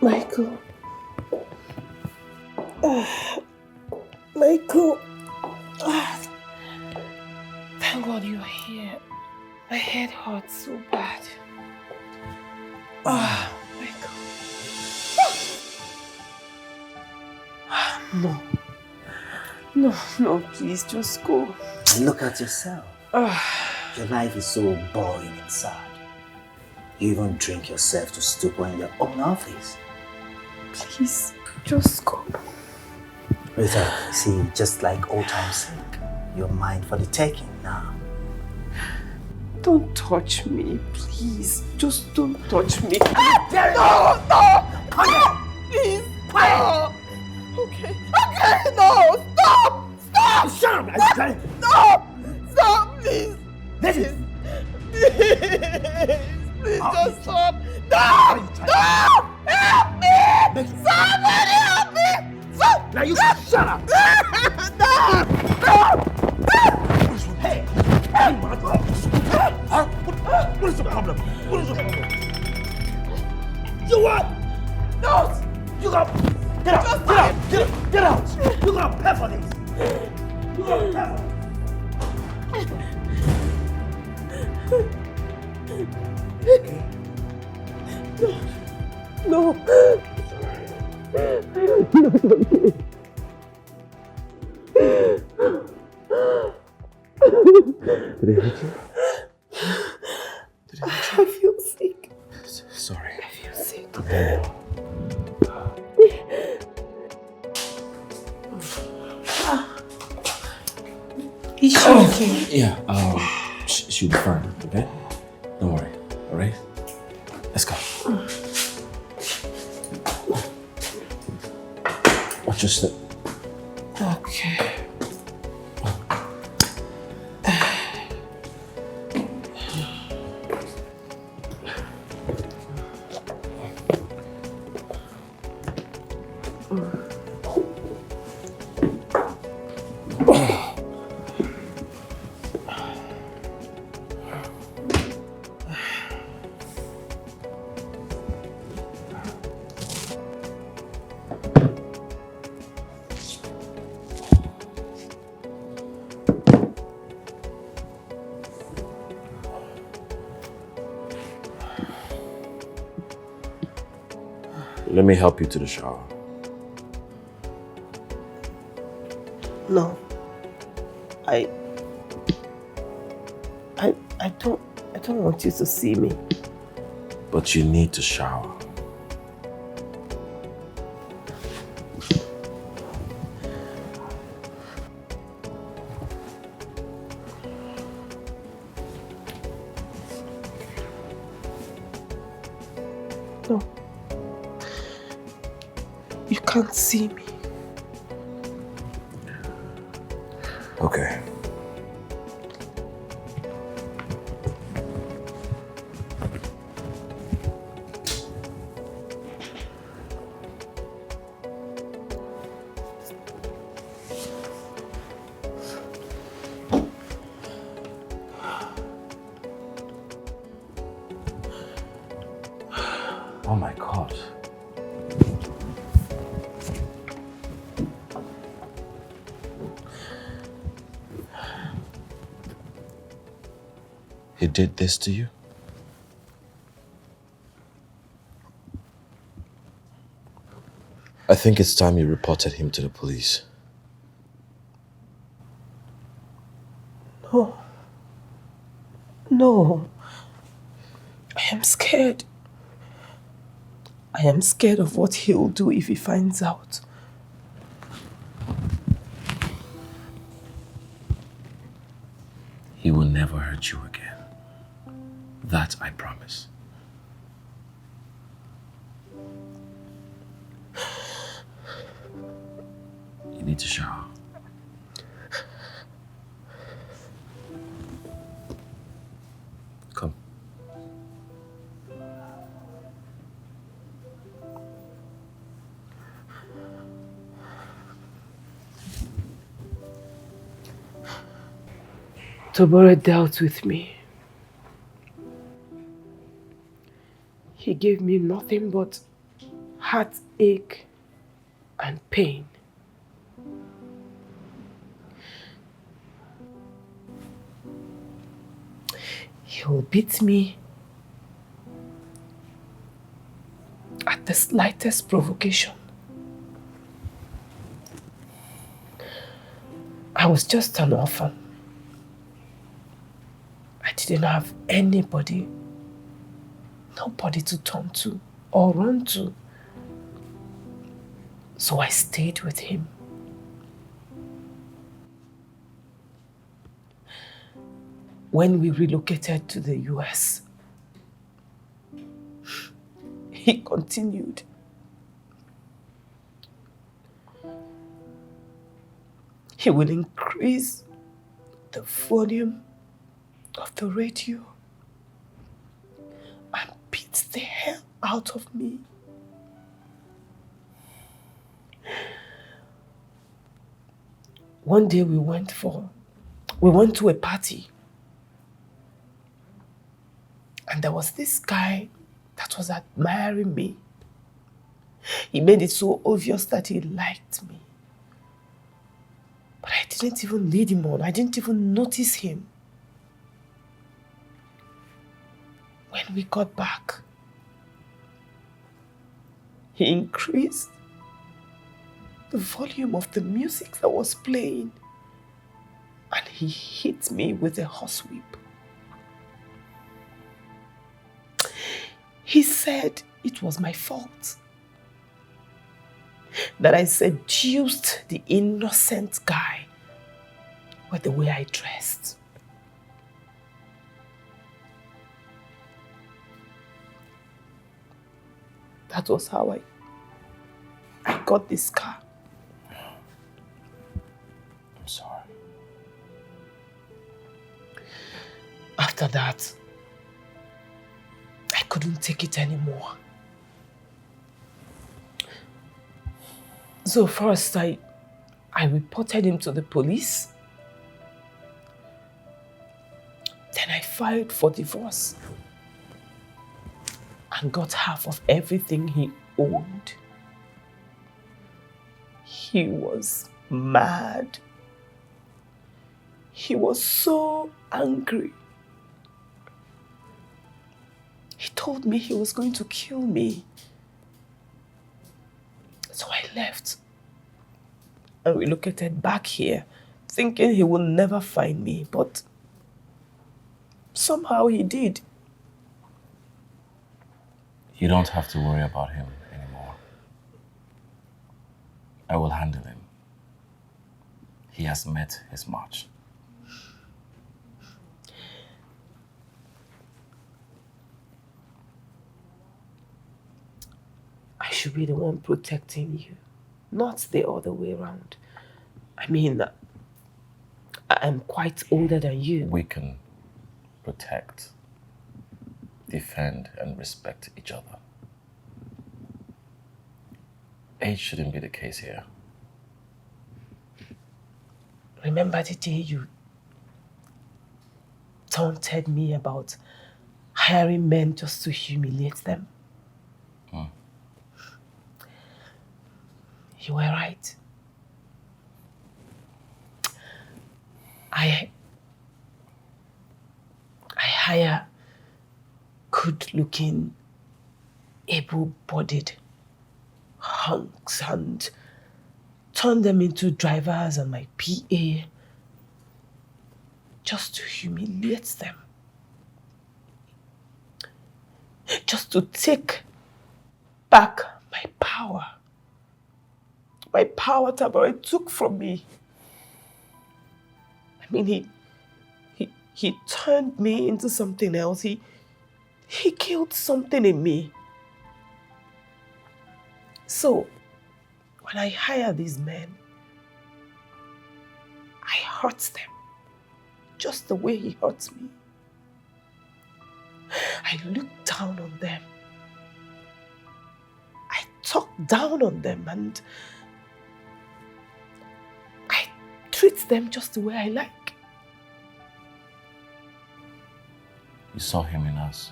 Michael. Michael. Thank God you're here. My head hurts so bad. Michael. No, please, just go. Look at yourself. Your life is so boring and sad. You even drink yourself to stupor in your own office. Please, just go. Rita, see, just like old time's sake, you're mine for the taking now. Don't touch me, please. Just don't touch me. No! Please! No! Okay, no! Stop! Shut up, I said! Stop, please! Listen! Please, just stop! No! Help me! Somebody help me! Now you shut up! No! Did I hit you? I feel sick. Sorry. I feel sick. Is she okay? Yeah, she'll be fine, okay? Don't worry, alright? Let's go. Watch your step. Okay. Let me help you to the shower. No. I don't want you to see me. But you need to shower. No. You can't see me. Okay. Oh my God. He did this to you? I think it's time you reported him to the police. No. No. I am scared. I am scared of what he'll do if he finds out. He will never hurt you again. That I promise. You need to shower. Come. Tobore dealt with me. He gave me nothing but heartache and pain. He will beat me at the slightest provocation. I was just an orphan. I didn't have anybody, nobody to turn to or run to. So I stayed with him. When we relocated to the US, he continued. He will increase the volume of the radio and beat the hell out of me. One day we went to a party, and there was this guy that was admiring me. He made it so obvious that he liked me. But I didn't even lead him on. I didn't even notice him. When we got back, he increased the volume of the music that was playing, and he hit me with a horsewhip. He said it was my fault, that I seduced the innocent guy with the way I dressed. That was how I got this car. I'm sorry. After that, I couldn't take it anymore. So first I reported him to the police. Then I filed for divorce and got half of everything he owned. He was mad. He was so angry. He told me he was going to kill me. So I left and relocated back here, thinking he will never find me, but somehow he did. You don't have to worry about him anymore. I will handle him. He has met his match. I should be the one protecting you, not the other way around. I mean, I'm quite older than you. We can protect, defend, and respect each other. Age shouldn't be the case here. Remember the day you taunted me about hiring men just to humiliate them? You were right. I hire good-looking, able-bodied hunks and turn them into drivers and my PA just to humiliate them. Just to take back my power. My power Tabore took from me. I mean, he turned me into something else. He killed something in me. So, when I hire these men, I hurt them just the way he hurts me. I look down on them. I talk down on them and I treat them just the way I like. You saw him in us.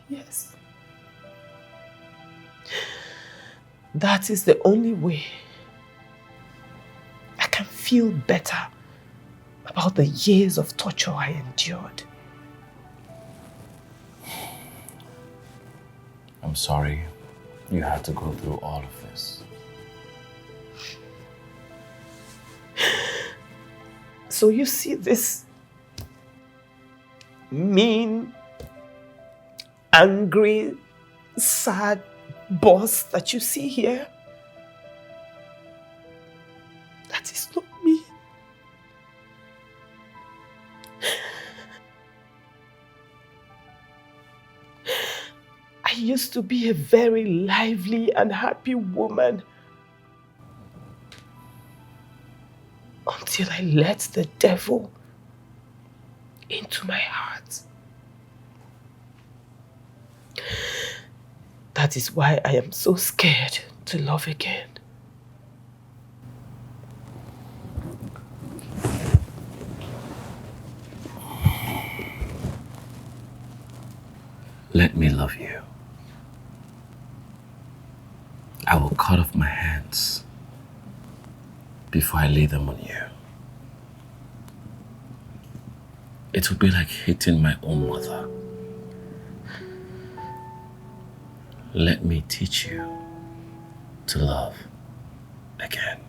Yes. That is the only way I can feel better about the years of torture I endured. I'm sorry you had to go through all of this. So you see this mean, angry, sad boss that you see here? That is not me. I used to be a very lively and happy woman until I let the devil into my heart. That is why I am so scared to love again. Let me love you. I will cut off my hands before I lay them on you. It would be like hitting my own mother. Let me teach you to love again.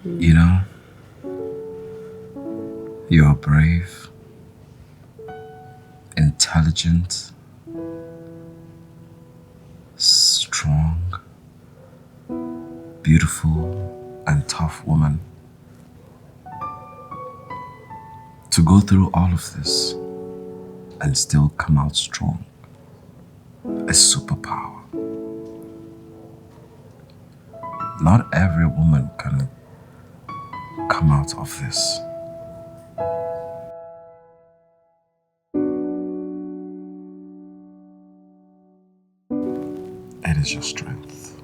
You know, you're brave, intelligent, strong, beautiful, and tough woman. To go through all of this and still come out strong. A superpower. Not every woman can come out of this. It is your strength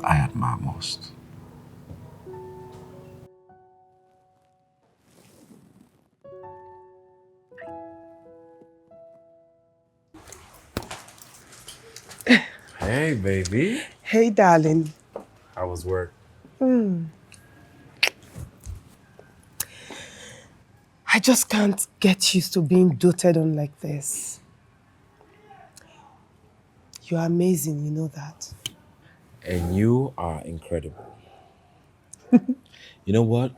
I admire most. Hey, baby. Hey, darling. How was work? I just can't get used to being doted on like this. You're amazing, you know that. And you are incredible. You know what?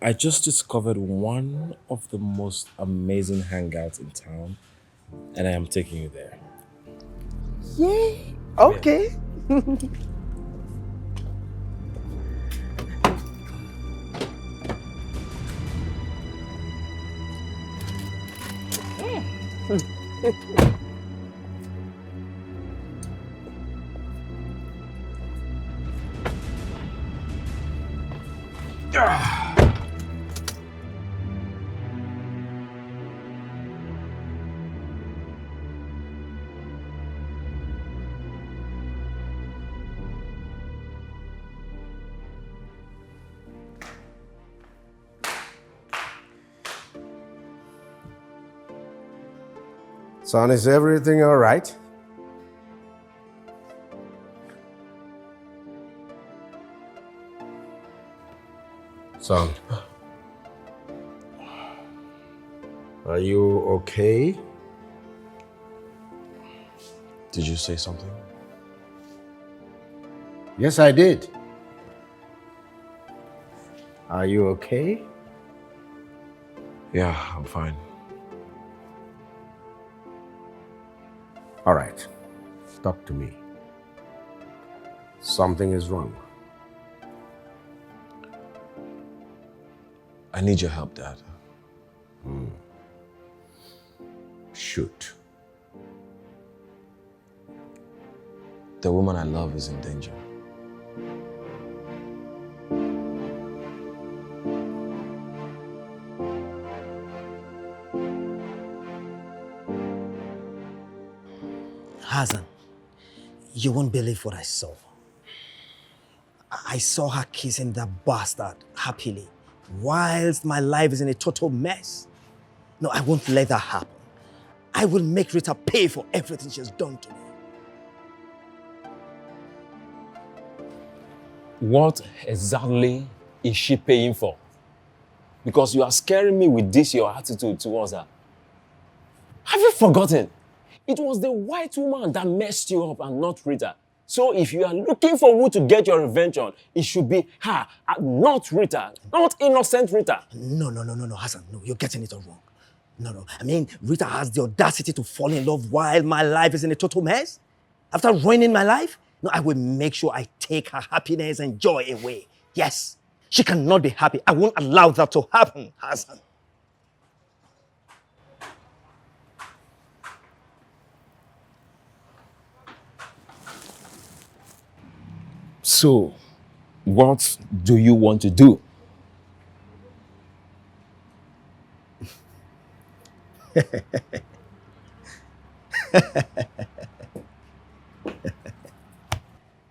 I just discovered one of the most amazing hangouts in town, and I am taking you there. Yay! Okay. Son, is everything all right? Son, are you okay? Did you say something? Yes, I did. Are you okay? Yeah, I'm fine. All right. Talk to me. Something is wrong. I need your help, Dad. Shoot. The woman I love is in danger. Hassan, you won't believe what I saw. I saw her kissing that bastard happily, whilst my life is in a total mess. No, I won't let that happen. I will make Rita pay for everything she has done to me. What exactly is she paying for? Because you are scaring me with this, your attitude towards her. Have you forgotten? It was the white woman that messed you up and not Rita. So if you are looking for who to get your revenge on, it should be her, not Rita, not innocent Rita. No, Hassan, no, you're getting it all wrong. No, I mean, Rita has the audacity to fall in love while my life is in a total mess? After ruining my life? No, I will make sure I take her happiness and joy away. Yes, she cannot be happy. I won't allow that to happen, Hassan. So, what do you want to do?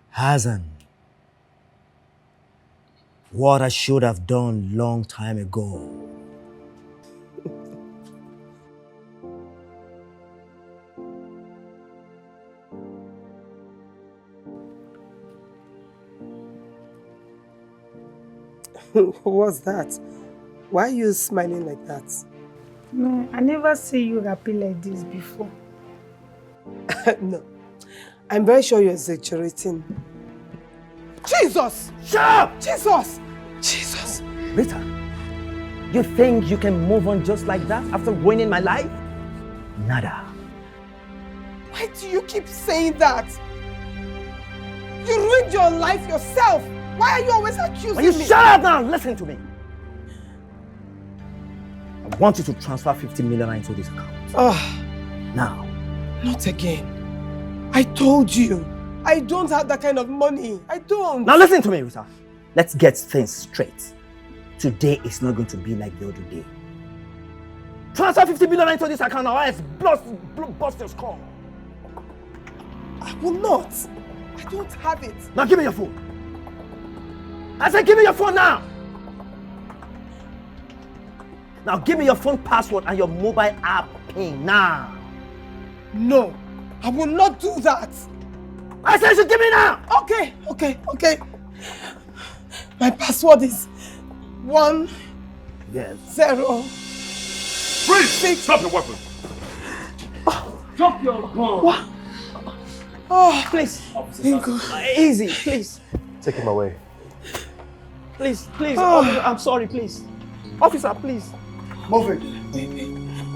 Hassan, what I should have done long time ago. What's that? Why are you smiling like that? No, I never see you happy like this before. No. I'm very sure you're exaggerating. Jesus! Shut up! Jesus! Jesus! Rita, you think you can move on just like that after ruining my life? Nada. Why do you keep saying that? You ruined your life yourself. Why are you always accusing Will you me? shut up now? Listen to me. I want you to transfer 50 million into this account. Now. Not again. I told you. I don't have that kind of money. I don't. Now listen to me, Rita. Let's get things straight. Today is not going to be like the other day. Transfer 50 million into this account or else bust your skull. I will not. I don't have it. Now give me your phone. I said give me your phone now. Now give me your phone password and your mobile app pin now. No, I will not do that. I said you should give me now. Okay. My password is 1 0. Freeze! Stop your weapon. Drop your gun. What? Oh, please. Thank God. Easy, please. Take him away. Please. Oh. Officer, I'm sorry, please. Officer, please. Move it.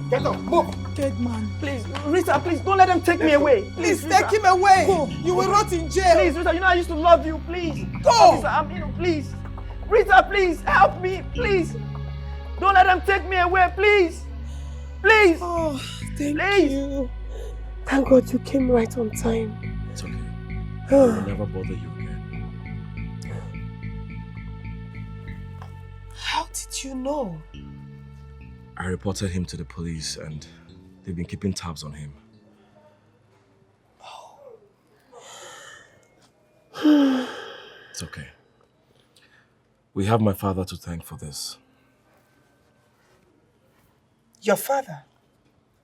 Get up, move. Dead man. Please, Rita, please don't let them take me away. Please Rita. take him away. Go. You will rot in jail. Please, Rita, you know I used to love you. Please. Go. Officer, please. Rita, please, help me, please. Don't let them take me away, please. Please. Oh, thank please. you. Thank God you came right on time. It's okay. I will never bother you again. How did you know? I reported him to the police and they've been keeping tabs on him. It's okay. We have my father to thank for this. Your father?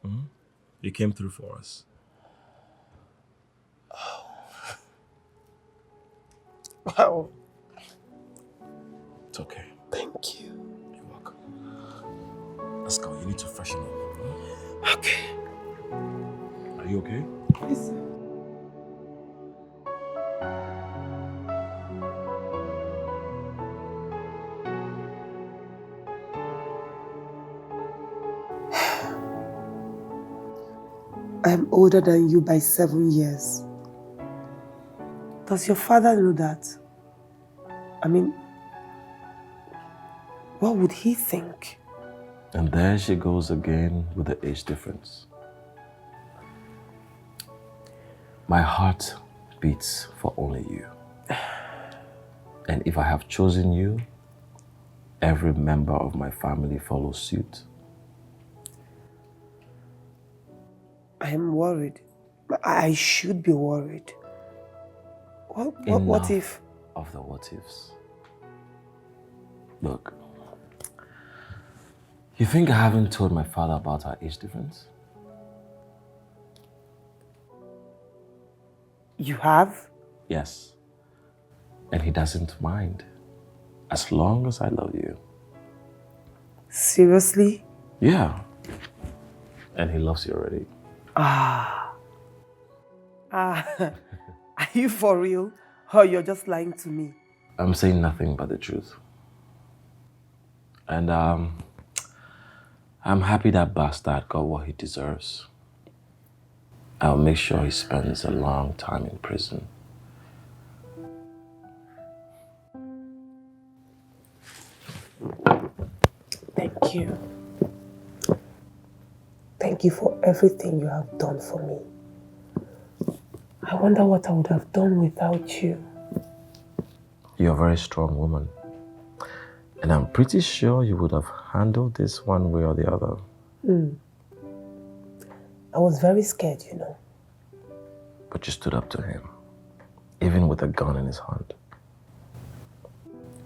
Mm-hmm. He came through for us. Wow. It's okay. Thank you. You're welcome. Let's go. You need to freshen up. Okay. Are you okay? Yes. I'm older than you by 7 years. Does your father know that? I mean, what would he think? And there she goes again with the age difference. My heart beats for only you. And if I have chosen you, every member of my family follows suit. I am worried. I should be worried. What if? Of the what ifs. Look, you think I haven't told my father about our age difference? You have? Yes. And he doesn't mind, as long as I love you. Seriously? Yeah. And he loves you already. Are you for real? Or you're just lying to me? I'm saying nothing but the truth. And I'm happy that bastard got what he deserves. I'll make sure he spends a long time in prison. Thank you. Thank you for everything you have done for me. I wonder what I would have done without you. You're a very strong woman. And I'm pretty sure you would have handled this one way or the other. I was very scared, you know. But you stood up to him, even with a gun in his hand.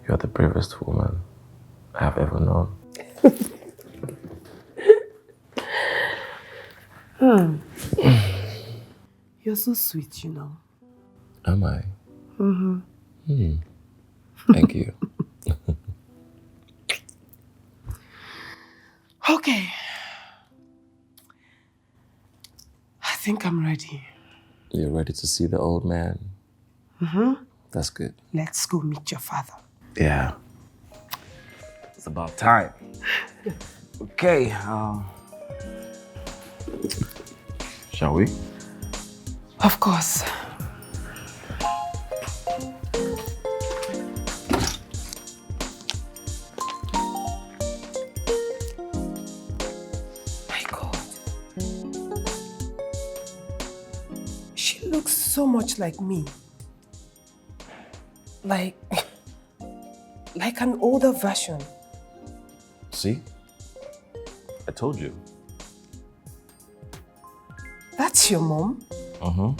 You're the bravest woman I have ever known. You're so sweet, you know. Am I? Thank you. Okay. I think I'm ready. You're ready to see the old man? Mm-hmm. That's good. Let's go meet your father. Yeah. It's about time. Okay, shall we? Of course. My God. She looks so much like me. Like an older version. See? I told you. That's your mom? Mm-hmm.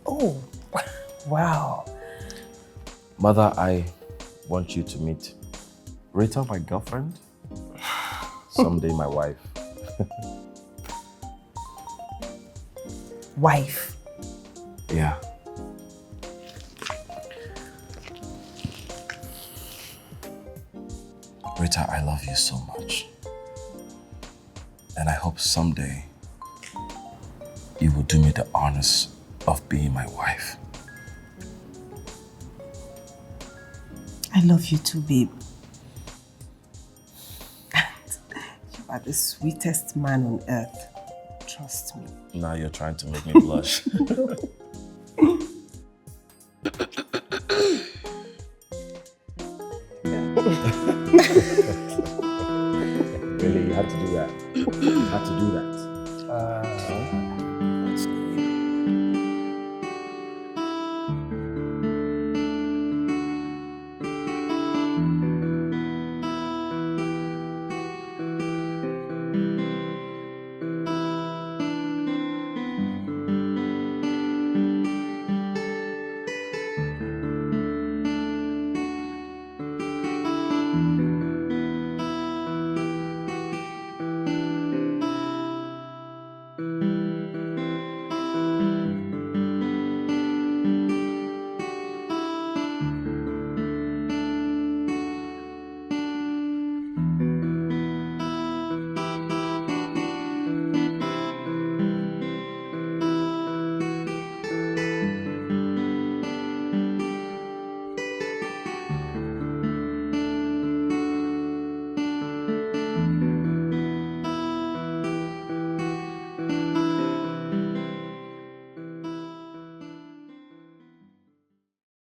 Oh, wow. Mother, I want you to meet Rita, my girlfriend. Someday my wife. Wife? Yeah. Rita, I love you so much. And I hope someday you will do me the honors of being my wife. I love you too, babe. You are the sweetest man on earth. Trust me. Now you're trying to make me blush.